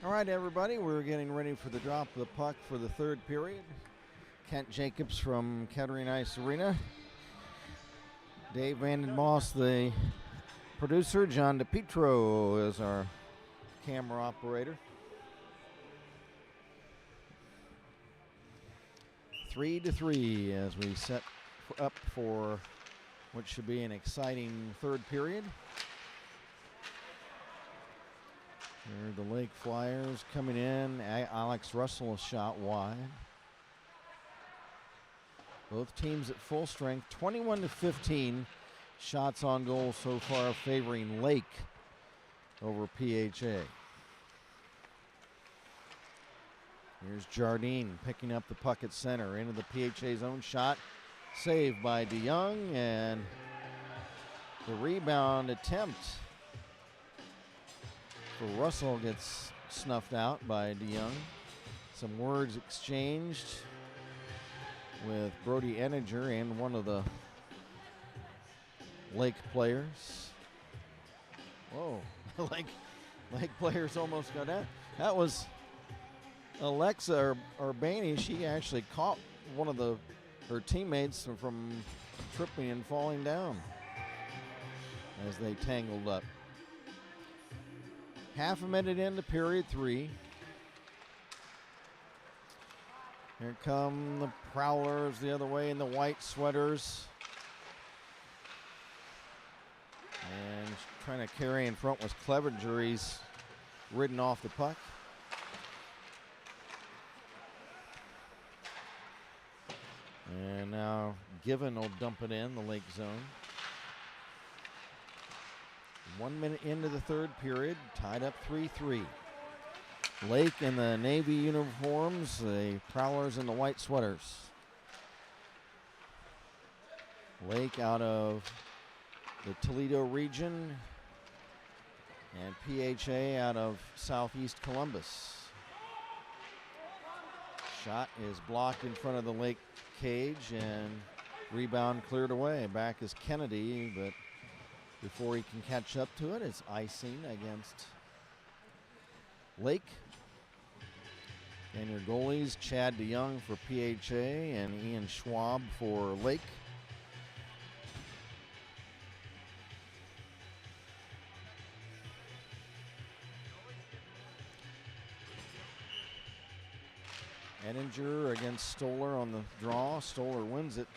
All right, everybody, we're getting ready for the drop of the puck for the third period. Kent Jacobs from Kettering Ice Arena. Dave Vandenboss, the producer. John DePietro is our camera operator. 3-3 as we set up for what should be an exciting third period. Here are the Lake Flyers coming in. Alex Russell, a shot wide. Both teams at full strength. 21-15 shots on goal so far, favoring Lake over PHA. Here's Jardine picking up the puck at center into the PHA's own shot. Saved by DeYoung, and the rebound attempt for Russell gets snuffed out by DeYoung. Some words exchanged with Brody Eniger and one of the Lake players. Whoa, Lake players almost got out. That was Alexa Urbani. She actually caught one of her teammates from tripping and falling down as they tangled up. Half a minute into period 3. Here come the Prowlers the other way in the white sweaters. And trying to carry in front was Clevenger. He's ridden off the puck. And now Given will dump it in the Lake zone. 1 minute into the third period, tied up 3-3. Lake in the navy uniforms, the Prowlers in the white sweaters. Lake out of the Toledo region, and PHA out of southeast Columbus. Shot is blocked in front of the Lake cage, and rebound cleared away. Back is Kennedy, but before he can catch up to it, it's icing against Lake. And your goalies, Chad DeYoung for PHA and Ian Schwab for Lake. Eniger against Stoller on the draw. Stoller wins it,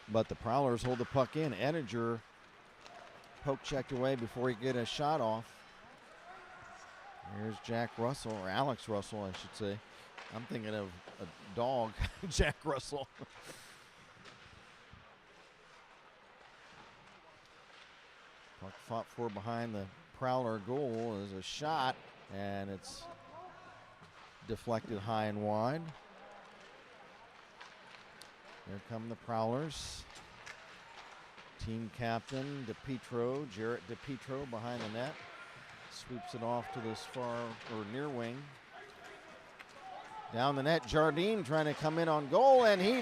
but the Prowlers hold the puck in. Eniger poke checked away before he could get a shot off. Here's Jack Russell, or Alex Russell, I should say. I'm thinking of a dog, Jack Russell. Puck fought for behind the Prowler goal is a shot, and it's deflected high and wide. Here come the Prowlers. Team captain DePietro, Jarrett DePietro behind the net. Sweeps it off to this far or near wing. Down the net, Jardine trying to come in on goal, and he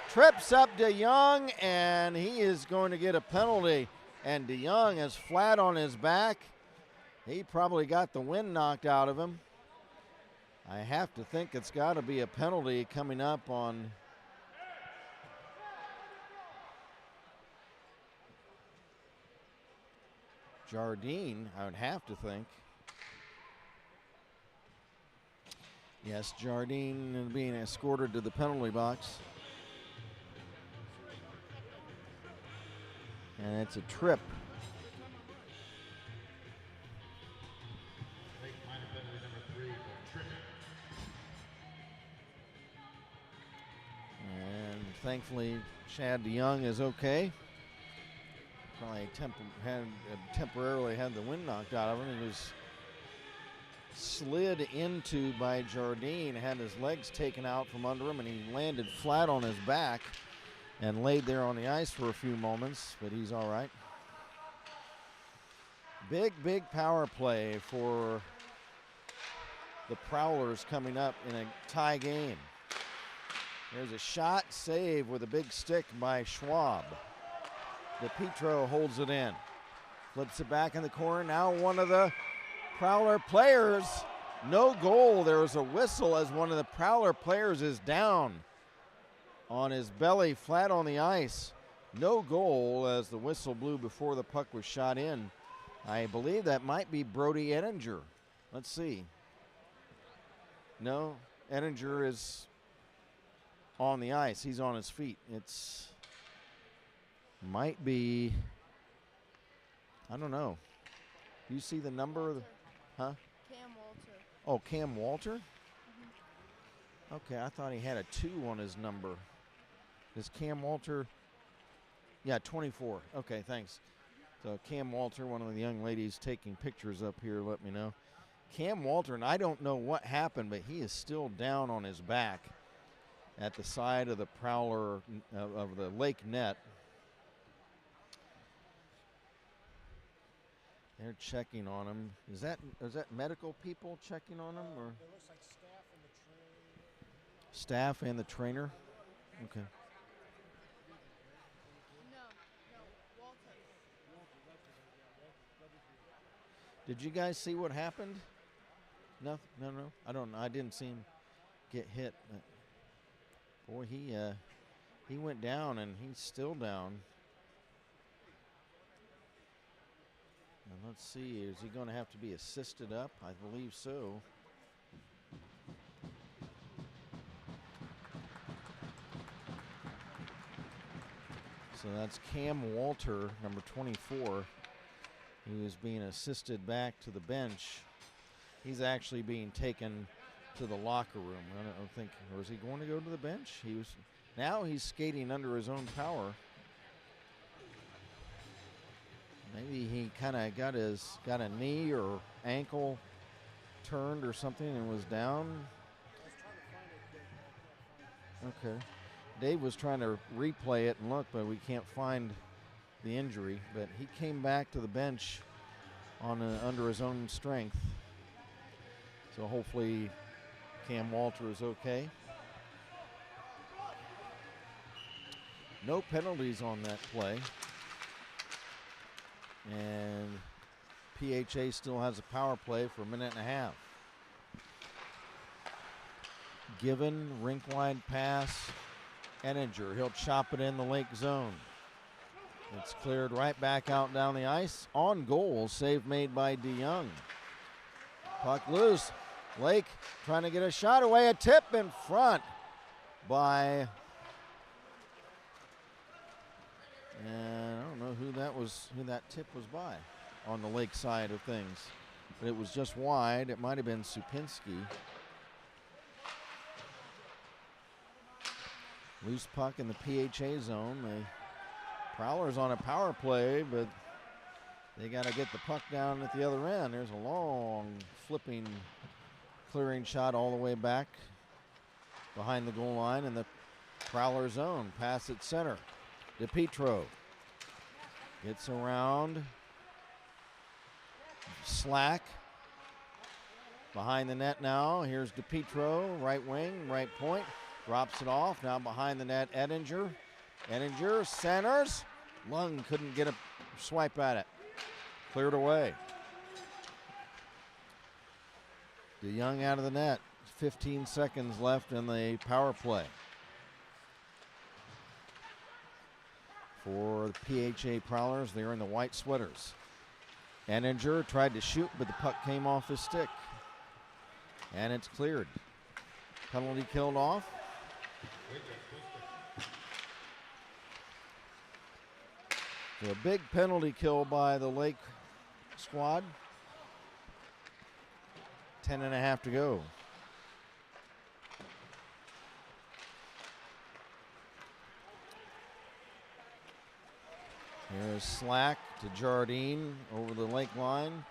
trips up DeYoung, and he is going to get a penalty. And DeYoung is flat on his back. He probably got the wind knocked out of him. I have to think it's got to be a penalty coming up on Jardine, I would have to think. Yes, Jardine being escorted to the penalty box. And it's a trip. And thankfully, Chad DeYoung is okay. Probably temporarily had the wind knocked out of him. He was slid into by Jardine, had his legs taken out from under him, and he landed flat on his back and laid there on the ice for a few moments, but he's all right. Big power play for the Prowlers coming up in a tie game. There's a shot, save with a big stick by Schwab. DePietro holds it in. Flips it back in the corner. Now one of the Prowler players, no goal. There was a whistle as one of the Prowler players is down on his belly, flat on the ice. No goal as the whistle blew before the puck was shot in. I believe that might be Brody Ettinger. Let's see. No, Ettinger is on the ice. He's on his feet. It's might be, I don't know. Do you see the number? Huh? Cam Walter. Oh, Cam Walter? Okay, I thought he had a 2 on his number. Is Cam Walter? Yeah, 24. Okay, thanks. So Cam Walter, one of the young ladies taking pictures up here, let me know. Cam Walter, and I don't know what happened, but he is still down on his back at the side of the Prowler of the lake net. They're checking on him. Is that medical people checking on him, or? It looks like staff and the trainer. Staff and the trainer? Okay. No, Walter. Did you guys see what happened? No. I don't know. I didn't see him get hit. But boy, he went down, and he's still down. And let's see, is he going to have to be assisted up? I believe so. So that's Cam Walter, number 24. He was being assisted back to the bench. He's actually being taken to the locker room. I don't think, or is he going to go to the bench? Now he's skating under his own power. Maybe he kind of got a knee or ankle turned or something and was down. Okay. Dave was trying to replay it and look, but we can't find the injury. But he came back to the bench under his own strength. So hopefully Cam Walter is okay. No penalties on that play. And PHA still has a power play for a minute and a half. Given, rink wide pass, Ettinger. He'll chop it in the lake zone. It's cleared right back out down the ice. On goal, save made by DeYoung. Puck loose. Lake trying to get a shot away. A tip in front by, and I don't know who that tip was by on the lake side of things. But it was just wide. It might have been Supinski. Loose puck in the PHA zone. The Prowlers on a power play, but they got to get the puck down at the other end. There's a long flipping clearing shot all the way back behind the goal line in the Prowler zone. Pass at center. DePietro Gets around. Slack. Behind the net now. Here's DePietro, right wing, right point. Drops it off. Now behind the net, Ettinger. Ettinger centers. Lung couldn't get a swipe at it. Cleared away. DeYoung out of the net. 15 seconds left in the power play. For the PHA Prowlers, they're in the white sweaters. Ettinger tried to shoot, but the puck came off his stick. And it's cleared. Penalty killed off. So a big penalty kill by the Lake squad. 10.5 to go. Here's Slack to Jardine over the Lake line.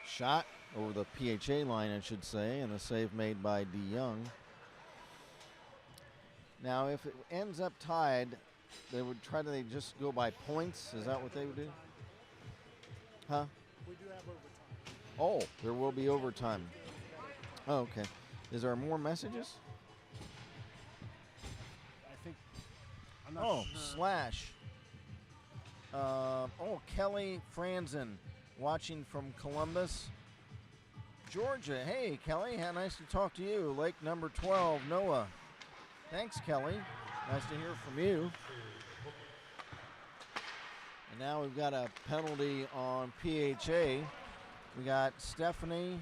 Shot over the PHA line, I should say, and a save made by DeYoung. Now, if it ends up tied, they would try to just go by points. Is that what they would do? Huh? We do have overtime. Oh, there will be overtime. Oh, okay. Is there more messages? I think. I'm not sure. Slash. Kelly Franzen watching from Columbus, Georgia. Hey, Kelly, how nice to talk to you. Lake number 12, Noah. Thanks, Kelly. Nice to hear from you. And now we've got a penalty on PHA. We got Stephanie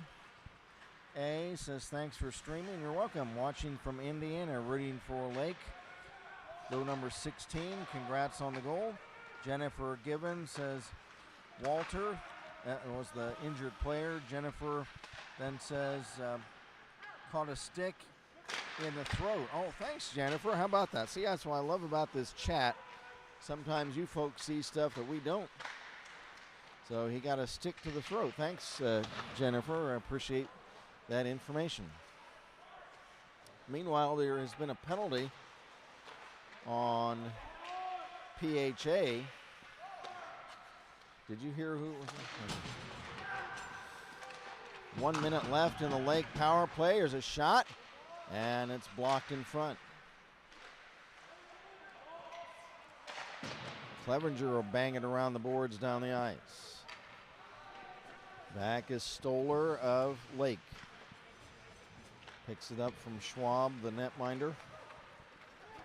A. says, thanks for streaming. You're welcome. Watching from Indiana, rooting for Lake. Row number 16, congrats on the goal. Jennifer Gibbons says, Walter, that was the injured player. Jennifer then says, caught a stick in the throat. Oh, thanks, Jennifer. How about that? See, that's what I love about this chat. Sometimes you folks see stuff that we don't. So he got a stick to the throat. Thanks, Jennifer. I appreciate that information. Meanwhile, there has been a penalty on PHA. Did you hear who it was? 1 minute left in the Lake power play. There's a shot, and it's blocked in front. Clevenger will bang it around the boards down the ice. Back is Stoller of Lake. Picks it up from Schwab, the netminder.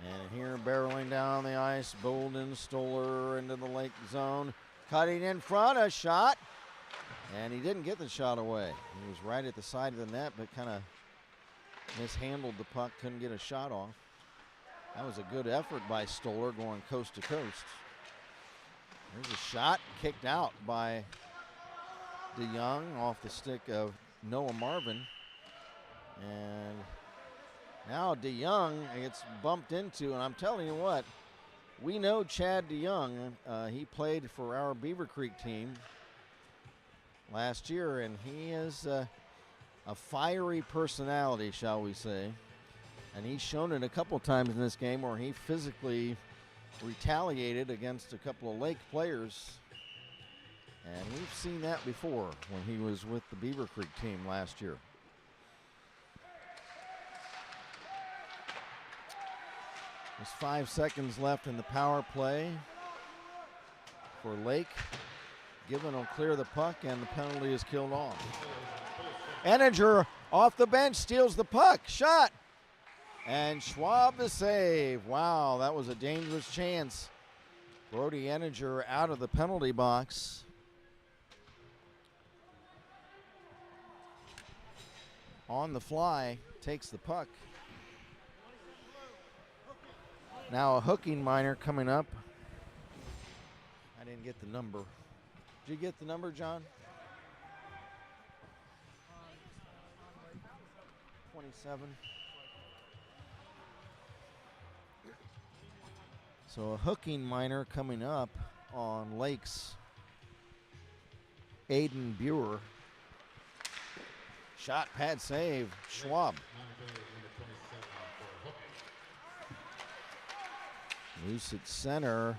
And here barreling down the ice, Bolden, Stoller into the Lake zone. Cutting in front, a shot. And he didn't get the shot away. He was right at the side of the net, but kind of mishandled the puck, couldn't get a shot off. That was a good effort by Stoller going coast to coast. There's a shot kicked out by DeYoung off the stick of Noah Marvin. And now DeYoung gets bumped into, and I'm telling you what, we know Chad DeYoung. He played for our Beavercreek team last year, and he is a fiery personality, shall we say. And he's shown it a couple times in this game where he physically retaliated against a couple of Lake players. And we've seen that before when he was with the Beavercreek team last year. There's 5 seconds left in the power play for Lake. Given will clear the puck, and the penalty is killed off. Ettinger off the bench steals the puck. Shot. And Schwab the save. Wow, that was a dangerous chance. Brody Ettinger out of the penalty box. On the fly, takes the puck. Now a hooking minor coming up. I didn't get the number. Did you get the number, John? 27. So a hooking minor coming up on Lakes. Aiden Buer. Shot, pad save, Schwab. Loose at center.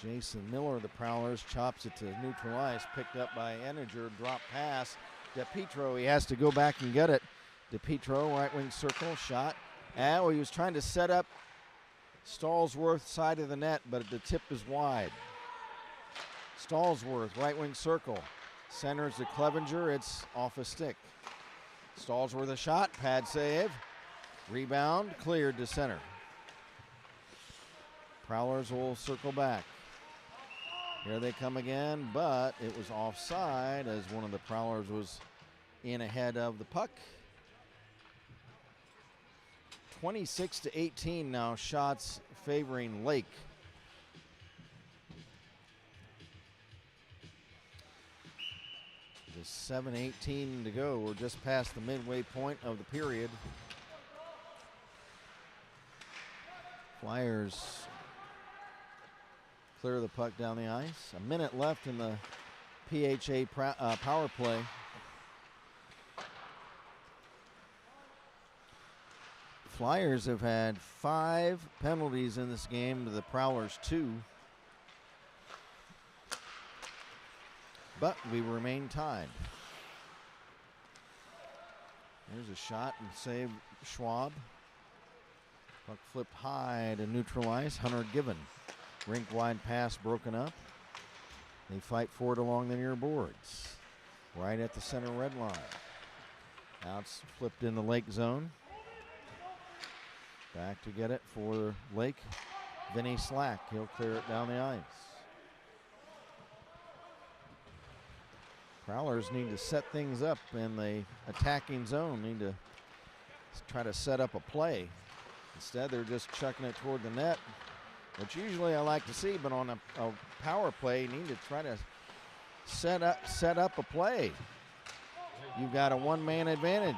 Jason Miller, the Prowlers, chops it to neutral ice, picked up by Eniger, drop pass. DePietro, he has to go back and get it. DePietro, right wing circle, shot. And he was trying to set up Stallsworth side of the net, but the tip is wide. Stallsworth, right wing circle. Centers to Clevenger, it's off a stick. Stallsworth a shot, pad save. Rebound, cleared to center. Prowlers will circle back. Here they come again, but it was offside as one of the Prowlers was in ahead of the puck. 26-18 now, shots favoring Lake. Just 7:18 to go. We're just past the midway point of the period. Flyers clear the puck down the ice. A minute left in the PHA power play. Flyers have had 5 penalties in this game to the Prowlers 2. But we remain tied. There's a shot and save Schwab. Puck flipped high to neutral ice. Hunter given. Rink wide pass broken up. They fight for it along the near boards. Right at the center red line. Now it's flipped in the Lake zone. Back to get it for Lake. Vinny Slack. He'll clear it down the ice. Prowlers need to set things up in the attacking zone. Need to try to set up a play. Instead, they're just chucking it toward the net, which usually I like to see, but on a power play, you need to try to set up a play. You've got a one-man advantage.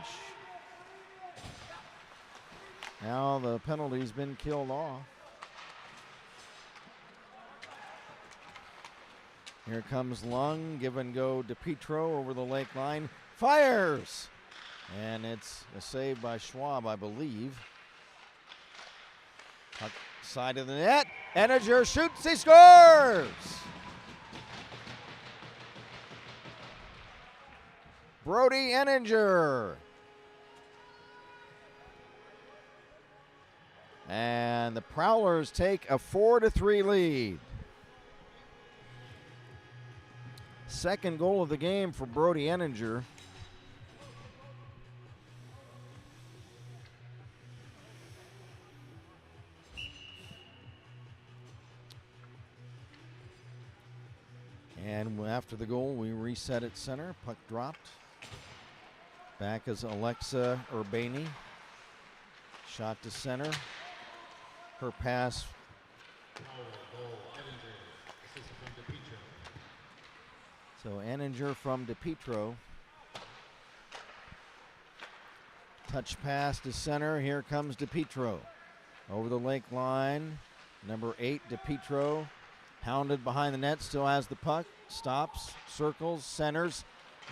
Now the penalty's been killed off. Here comes Lung, give and go DePietro over the Lake line, fires! And it's a save by Schwab, I believe. Puck side of the net, Eniger shoots, he scores! Brody Eniger. And the Prowlers take a 4-3 lead. Second goal of the game for Brody Eniger. And after the goal, we reset at center. Puck dropped. Back is Alexa Urbani. Shot to center. Her pass. So Eniger from DePietro. Touch pass to center. Here comes DePietro. Over the Lake line. Number 8, DePietro. Hounded behind the net. Still has the puck. Stops. Circles. Centers.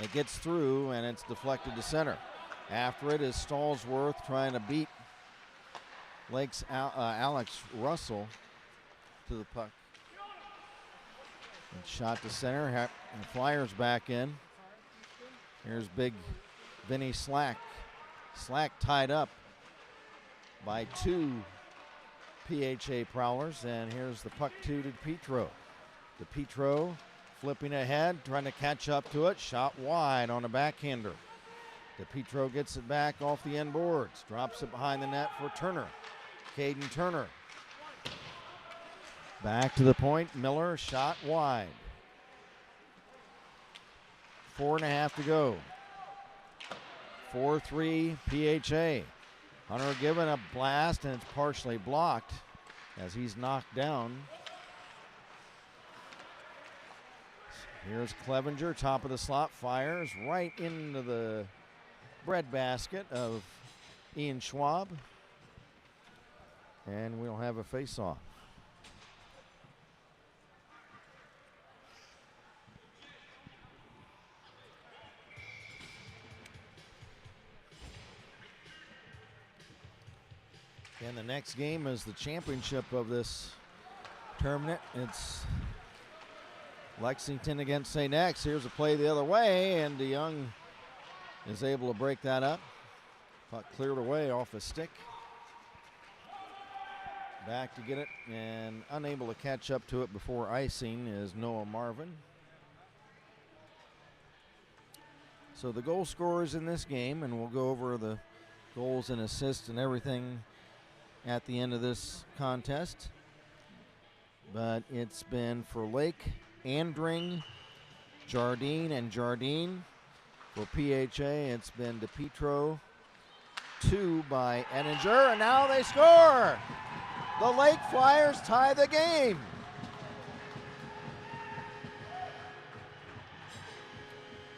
It gets through and it's deflected to center. After it is Stallsworth trying to beat Lake's Alex Russell to the puck. And shot to center. And Flyers back in. Here's big Vinny Slack. Slack tied up by 2 PHA Prowlers. And here's the puck to DePietro. DePietro flipping ahead, trying to catch up to it. Shot wide on a backhander. DePietro gets it back off the end boards. Drops it behind the net for Turner. Caden Turner. Back to the point. Miller, shot wide. 4.5 to go. 4-3 PHA. Hunter given a blast, and it's partially blocked as he's knocked down. Here's Clevenger, top of the slot, fires right into the breadbasket of Ian Schwab. And we'll have a face-off. And the next game is the championship of this tournament. It's Lexington against St. X. Here's a play the other way, and DeYoung is able to break that up. Puck cleared away off a stick. Back to get it, and unable to catch up to it before icing is Noah Marvin. So the goal scorers in this game, and we'll go over the goals and assists and everything at the end of this contest. But it's been for Lake, Andring, Jardine, and Jardine. For PHA, it's been DePietro, 2 by Ettinger, and now they score! The Lake Flyers tie the game.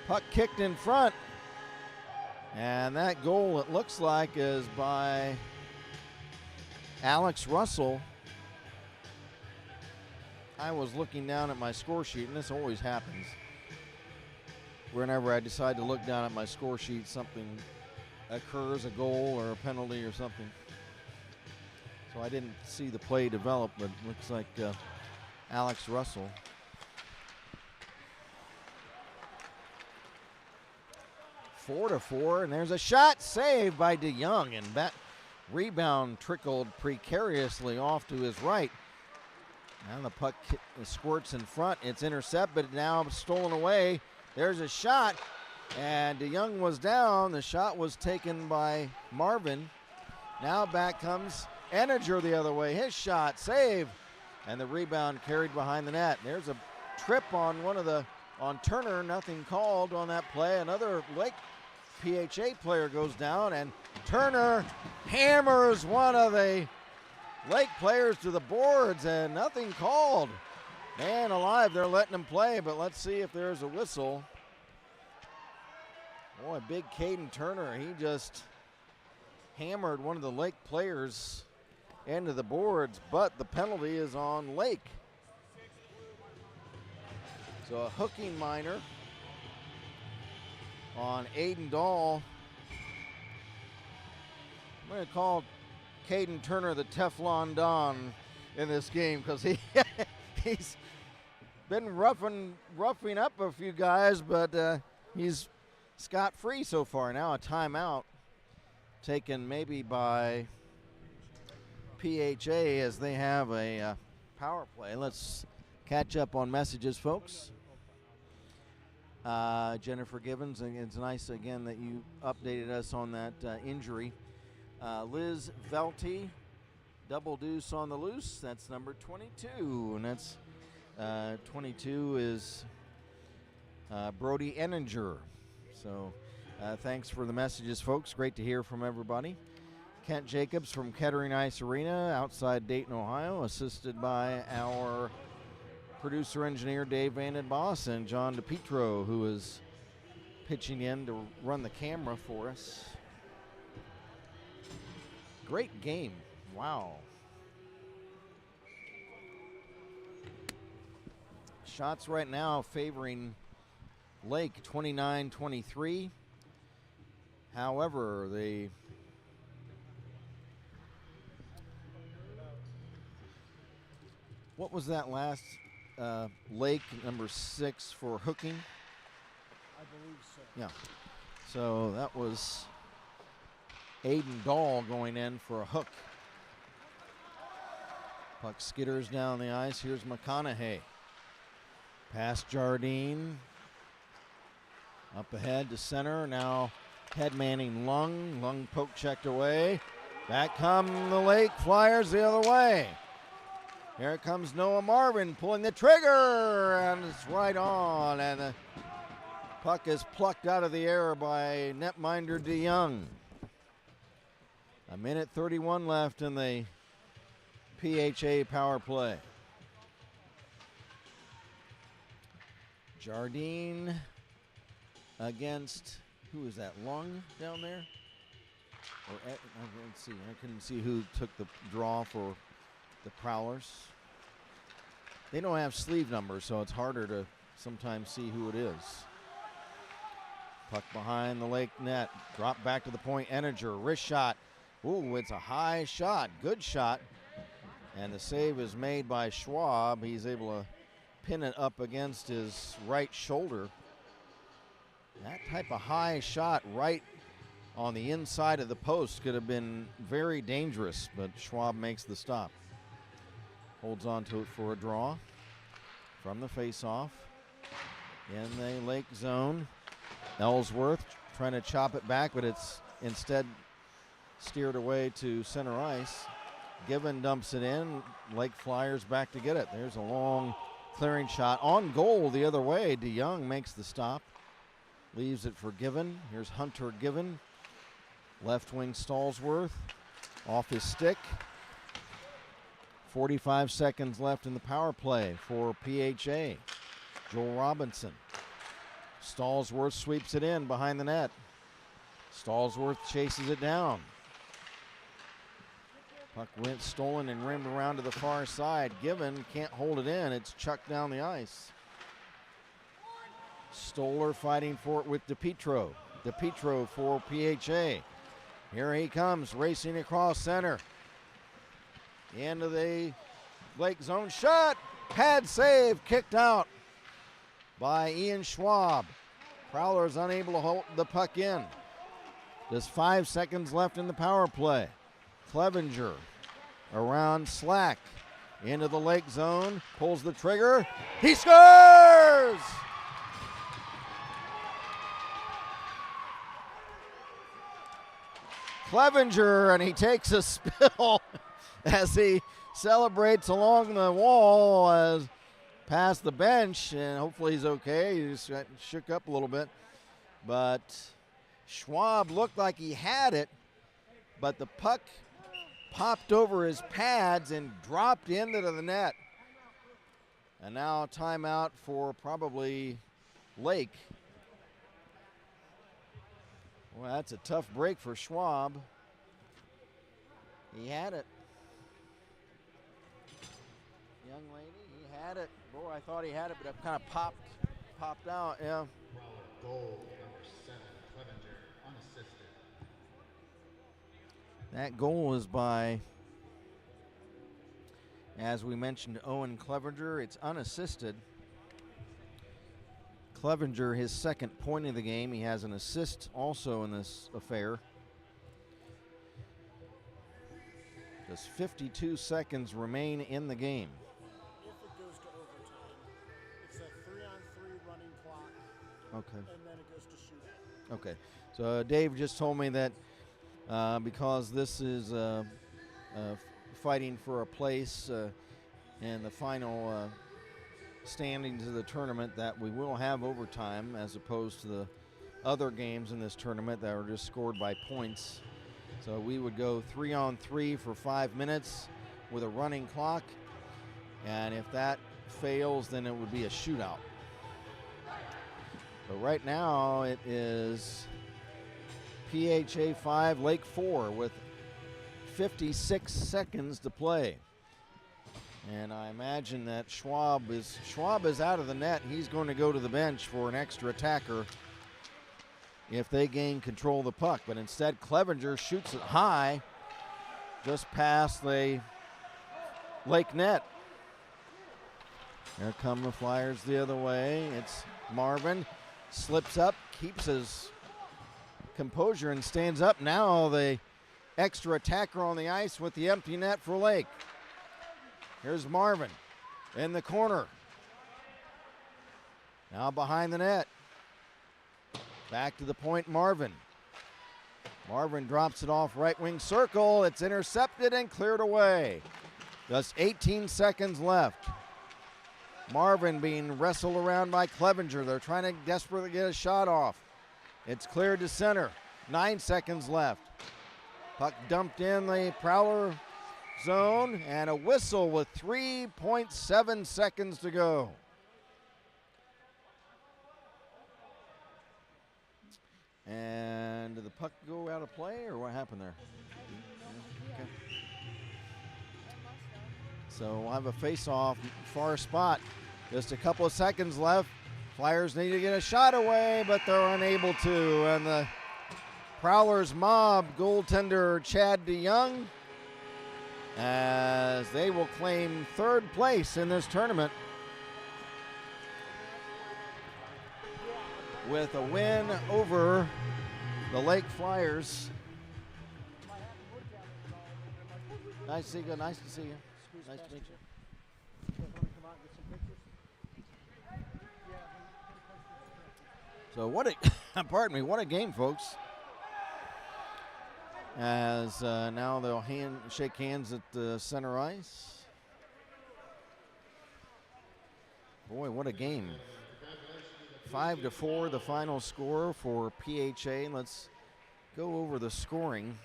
Puck kicked in front, and that goal, it looks like, is by Alex Russell. I was looking down at my score sheet, and this always happens. Whenever I decide to look down at my score sheet, something occurs, a goal or a penalty or something. So I didn't see the play develop, but it looks like Alex Russell. Four to 4, and there's a shot saved by DeYoung, and that rebound trickled precariously off to his right. Now the puck squirts in front. It's intercepted, now stolen away. There's a shot, and DeYoung was down. The shot was taken by Marvin. Now back comes Ettinger the other way. His shot, save, and the rebound carried behind the net. There's a trip on on Turner. Nothing called on that play. Another Lake PHA player goes down, and Turner hammers one of the Lake players to the boards, and nothing called. Man alive, they're letting him play, but let's see if there's a whistle. Boy, big Caden Turner, he just hammered one of the Lake players into the boards, but the penalty is on Lake. So a hooking minor on Aiden Dahl. I'm going to call Caden Turner the Teflon Don in this game, because he's been roughing up a few guys, but he's scot-free so far. Now a timeout taken maybe by PHA as they have a power play. Let's catch up on messages, folks. Jennifer Gibbons, and it's nice again that you updated us on that injury. Liz Velty, double deuce on the loose. That's number 22, and that's 22 is Brody Ettinger. So thanks for the messages, folks. Great to hear from everybody. Kent Jacobs from Kettering Ice Arena outside Dayton, Ohio, assisted by our producer-engineer Dave Van Den Boss and John DePietro, who is pitching in to run the camera for us. Great game. Wow. Shots right now favoring Lake 29-23. However, what was that last Lake number 6 for hooking? I believe so. Yeah. So that was Aiden Dahl going in for a hook. Puck skitters down the ice. Here's McConaughey. Past Jardine. Up ahead to center. Now head manning Lung. Lung poke checked away. Back come the Lake Flyers the other way. Here comes Noah Marvin pulling the trigger, and it's right on, and the puck is plucked out of the air by netminder DeYoung. 1:31 left in the PHA power play. Jardine against, who is that, Lung down there? Let's see, I couldn't see who took the draw for the Prowlers. They don't have sleeve numbers, so it's harder to sometimes see who it is. Puck behind the Lake net. Drop back to the point. Ettinger, wrist shot. Ooh, it's a high shot. Good shot. And the save is made by Schwab. He's able to pin it up against his right shoulder. That type of high shot right on the inside of the post could have been very dangerous, but Schwab makes the stop. Holds on to it for a draw from the face-off. In the Lake zone, Ellsworth trying to chop it back, but it's instead steered away to center ice. Given dumps it in. Lake Flyers back to get it. There's a long clearing shot on goal the other way. DeYoung makes the stop. Leaves it for Given. Here's Hunter Given. Left wing Stallsworth. Off his stick. 45 seconds left in the power play for PHA. Joel Robinson. Stallsworth sweeps it in behind the net. Stallsworth chases it down. Puck went stolen and rimmed around to the far side. Given can't hold it in. It's chucked down the ice. Stoller fighting for it with DePietro. DePietro for PHA. Here he comes racing across center. Into the Lake zone shot. Pad save kicked out by Ian Schwab. Prowler's unable to hold the puck in. Just 5 seconds left in the power play. Clevenger around Slack into the Lake zone, pulls the trigger. He scores! Clevenger, and he takes a spill as he celebrates along the wall as past the bench, and hopefully he's okay. He just got shook up a little bit. But Schwab looked like he had it, but the puck popped over his pads and dropped into the net. And now timeout for probably Lake. Well, that's a tough break for Schwab. He had it. Young lady, he had it. Boy, I thought he had it, but it kind of popped out, yeah. Goal, number 7, Clevenger, unassisted. That goal is by, as we mentioned, Owen Clevenger. It's unassisted. Clevenger, his second point of the game. He has an assist also in this affair. Just 52 seconds remain in the game. If it goes to overtime, it's a 3-on-3 running clock. Okay. And then it goes to shootout. Okay. So Dave just told me that because this is fighting for a place in the final standings of the tournament, that we will have overtime as opposed to the other games in this tournament that were just scored by points. So we would go 3-on-3 for 5 minutes with a running clock, and if that fails, then it would be a shootout. But right now it is PHA 5, Lake 4 with 56 seconds to play. And I imagine that Schwab is out of the net. He's going to go to the bench for an extra attacker if they gain control of the puck. But instead, Clevenger shoots it high just past the Lake net. Here come the Flyers the other way. It's Marvin. Slips up, keeps his composure and stands up. Now the extra attacker on the ice with the empty net for Lake. Here's Marvin in the corner. Now behind the net. Back to the point, Marvin. Marvin drops it off right wing circle. It's intercepted and cleared away. Just 18 seconds left. Marvin being wrestled around by Clevenger. They're trying to desperately get a shot off. It's cleared to center. 9 seconds left. Puck dumped in the Prowler zone, and a whistle with 3.7 seconds to go. And did the puck go out of play, or what happened there? Okay. So we'll have a face-off, far spot. Just a couple of seconds left. Flyers need to get a shot away, but they're unable to. And the Prowlers mob goaltender Chad DeYoung, as they will claim third place in this tournament. with a win over the Lake Flyers. Nice to see you. Nice to see you. Nice to meet you. So what a pardon me, what a game, folks. As now they'll shake hands at the center ice. Boy, what a game. 5-4, the final score for PHA. Let's go over the scoring.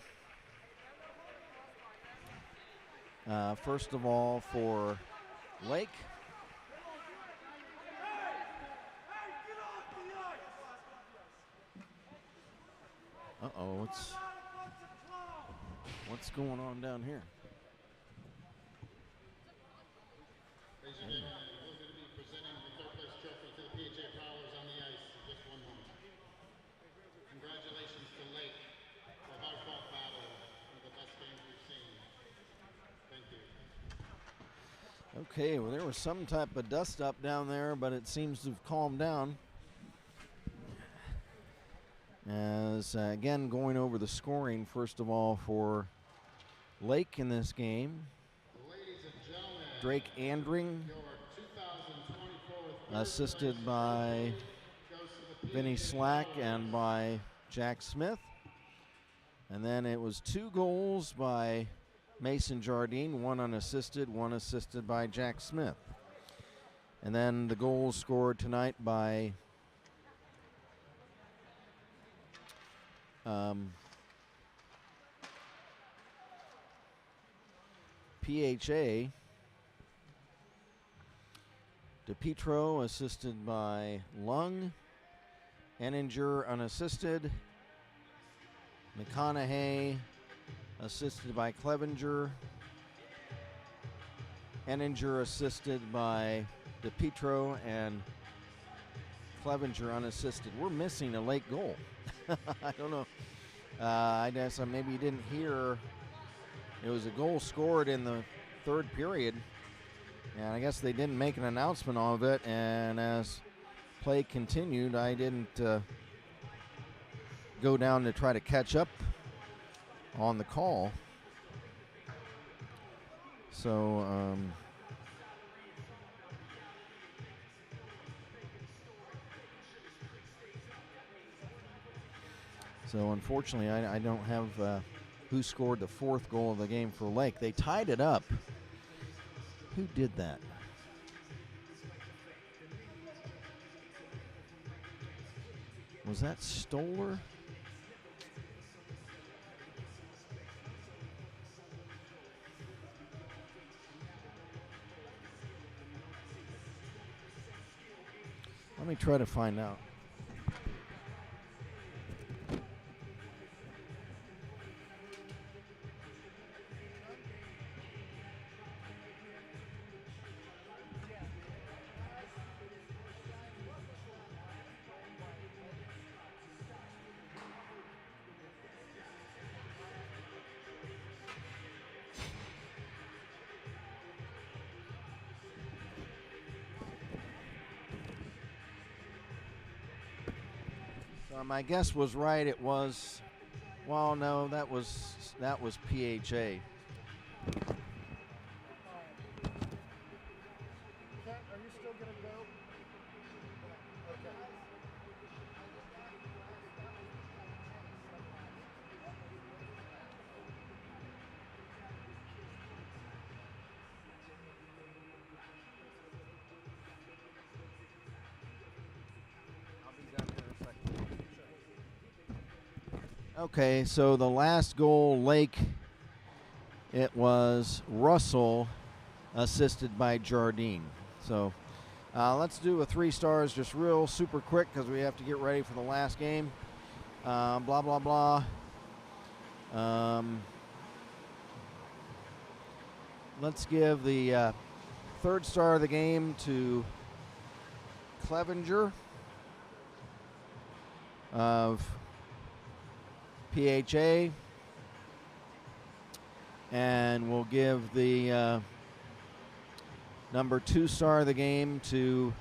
First of all, for Lake. Uh-oh, what's going on down here? Ladies and gentlemen, we're going to be presenting the third place trophy to the PHA Prowlers on the ice in just one moment. Congratulations to Lake for a hard-fought battle, one of the best games we've seen. Thank you. Okay, well, there was some type of dust up down there, but it seems to have calmed down. As, again, going over the scoring, first of all, for Lake in this game. Ladies and gentlemen, Drake Andring, your 2024 assisted by goes to the Vinny Slack and by Jack Smith. And then it was 2 goals by Mason Jardine, 1 unassisted, 1 assisted by Jack Smith. And then the goals scored tonight by PHA. DePietro assisted by Lung. Enninger unassisted. McConaughey assisted by Clevenger. Enninger assisted by DePietro, and Clevenger unassisted. We're missing a late goal. I don't know. I guess maybe you didn't hear. It was a goal scored in the third period, and I guess they didn't make an announcement of it. And as play continued, I didn't go down to try to catch up on the call. So unfortunately, I don't have who scored the 4th goal of the game for Lake. They tied it up. Who did that? Was that Stoller? Let me try to find out. My guess was right. It was, well, no, that was PHA. Kat, are you still gonna go? Okay. Okay, so the last goal, Lake, it was Russell, assisted by Jardine. So let's do a 3 stars just real super quick because we have to get ready for the last game. Blah, blah, blah. Let's give the 3rd star of the game to Clevenger of PHA, and we'll give the number 2 star of the game to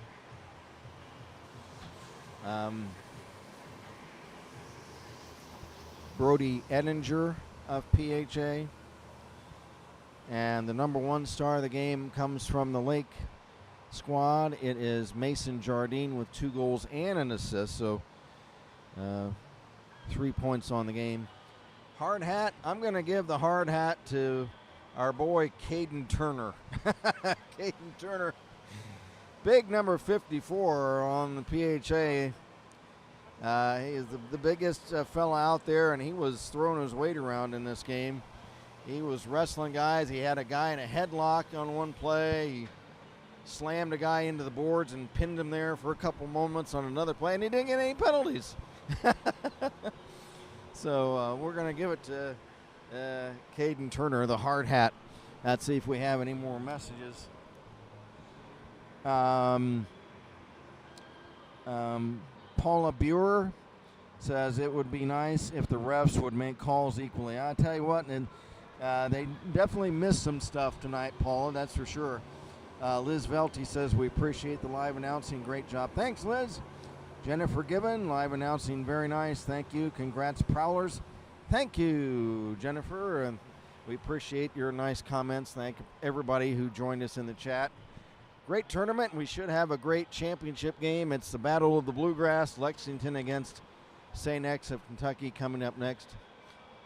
Brody Edinger of PHA. And the number 1 star of the game comes from the Lake squad. It is Mason Jardine with 2 goals and an assist. So 3 points on the game. Hard hat, I'm going to give the hard hat to our boy Caden Turner. Caden Turner, big number 54 on the PHA. He is the biggest fella out there, and he was throwing his weight around in this game. He was wrestling guys. He had a guy in a headlock on one play. He slammed a guy into the boards and pinned him there for a couple moments on another play, and he didn't get any penalties. So we're going to give it to Caden Turner, the hard hat. Let's see if we have any more messages. Paula Buer says it would be nice if the refs would make calls equally. I tell you what, and they definitely missed some stuff tonight, Paula, that's for sure. Liz Velty says we appreciate the live announcing. Great job. Thanks, Liz. Jennifer Gibbon, live announcing, very nice. Thank you. Congrats, Prowlers. Thank you, Jennifer. And we appreciate your nice comments. Thank everybody who joined us in the chat. Great tournament. We should have a great championship game. It's the Battle of the Bluegrass, Lexington against St. X of Kentucky coming up next.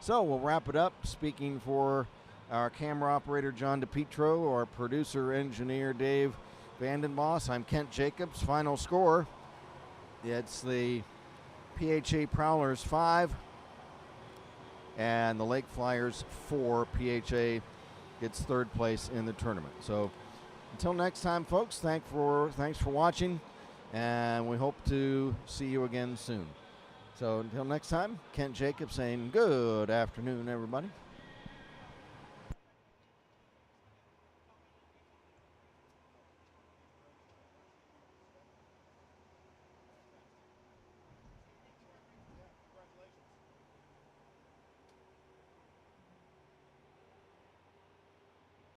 So we'll wrap it up. Speaking for our camera operator, John DePietro, our producer, engineer, Dave Vandenboss, I'm Kent Jacobs. Final score, it's the PHA Prowlers 5 and the Lake Flyers 4. PHA gets 3rd place in the tournament. So until next time, folks, thanks for watching, and we hope to see you again soon. So until next time, Kent Jacobs saying good afternoon, everybody.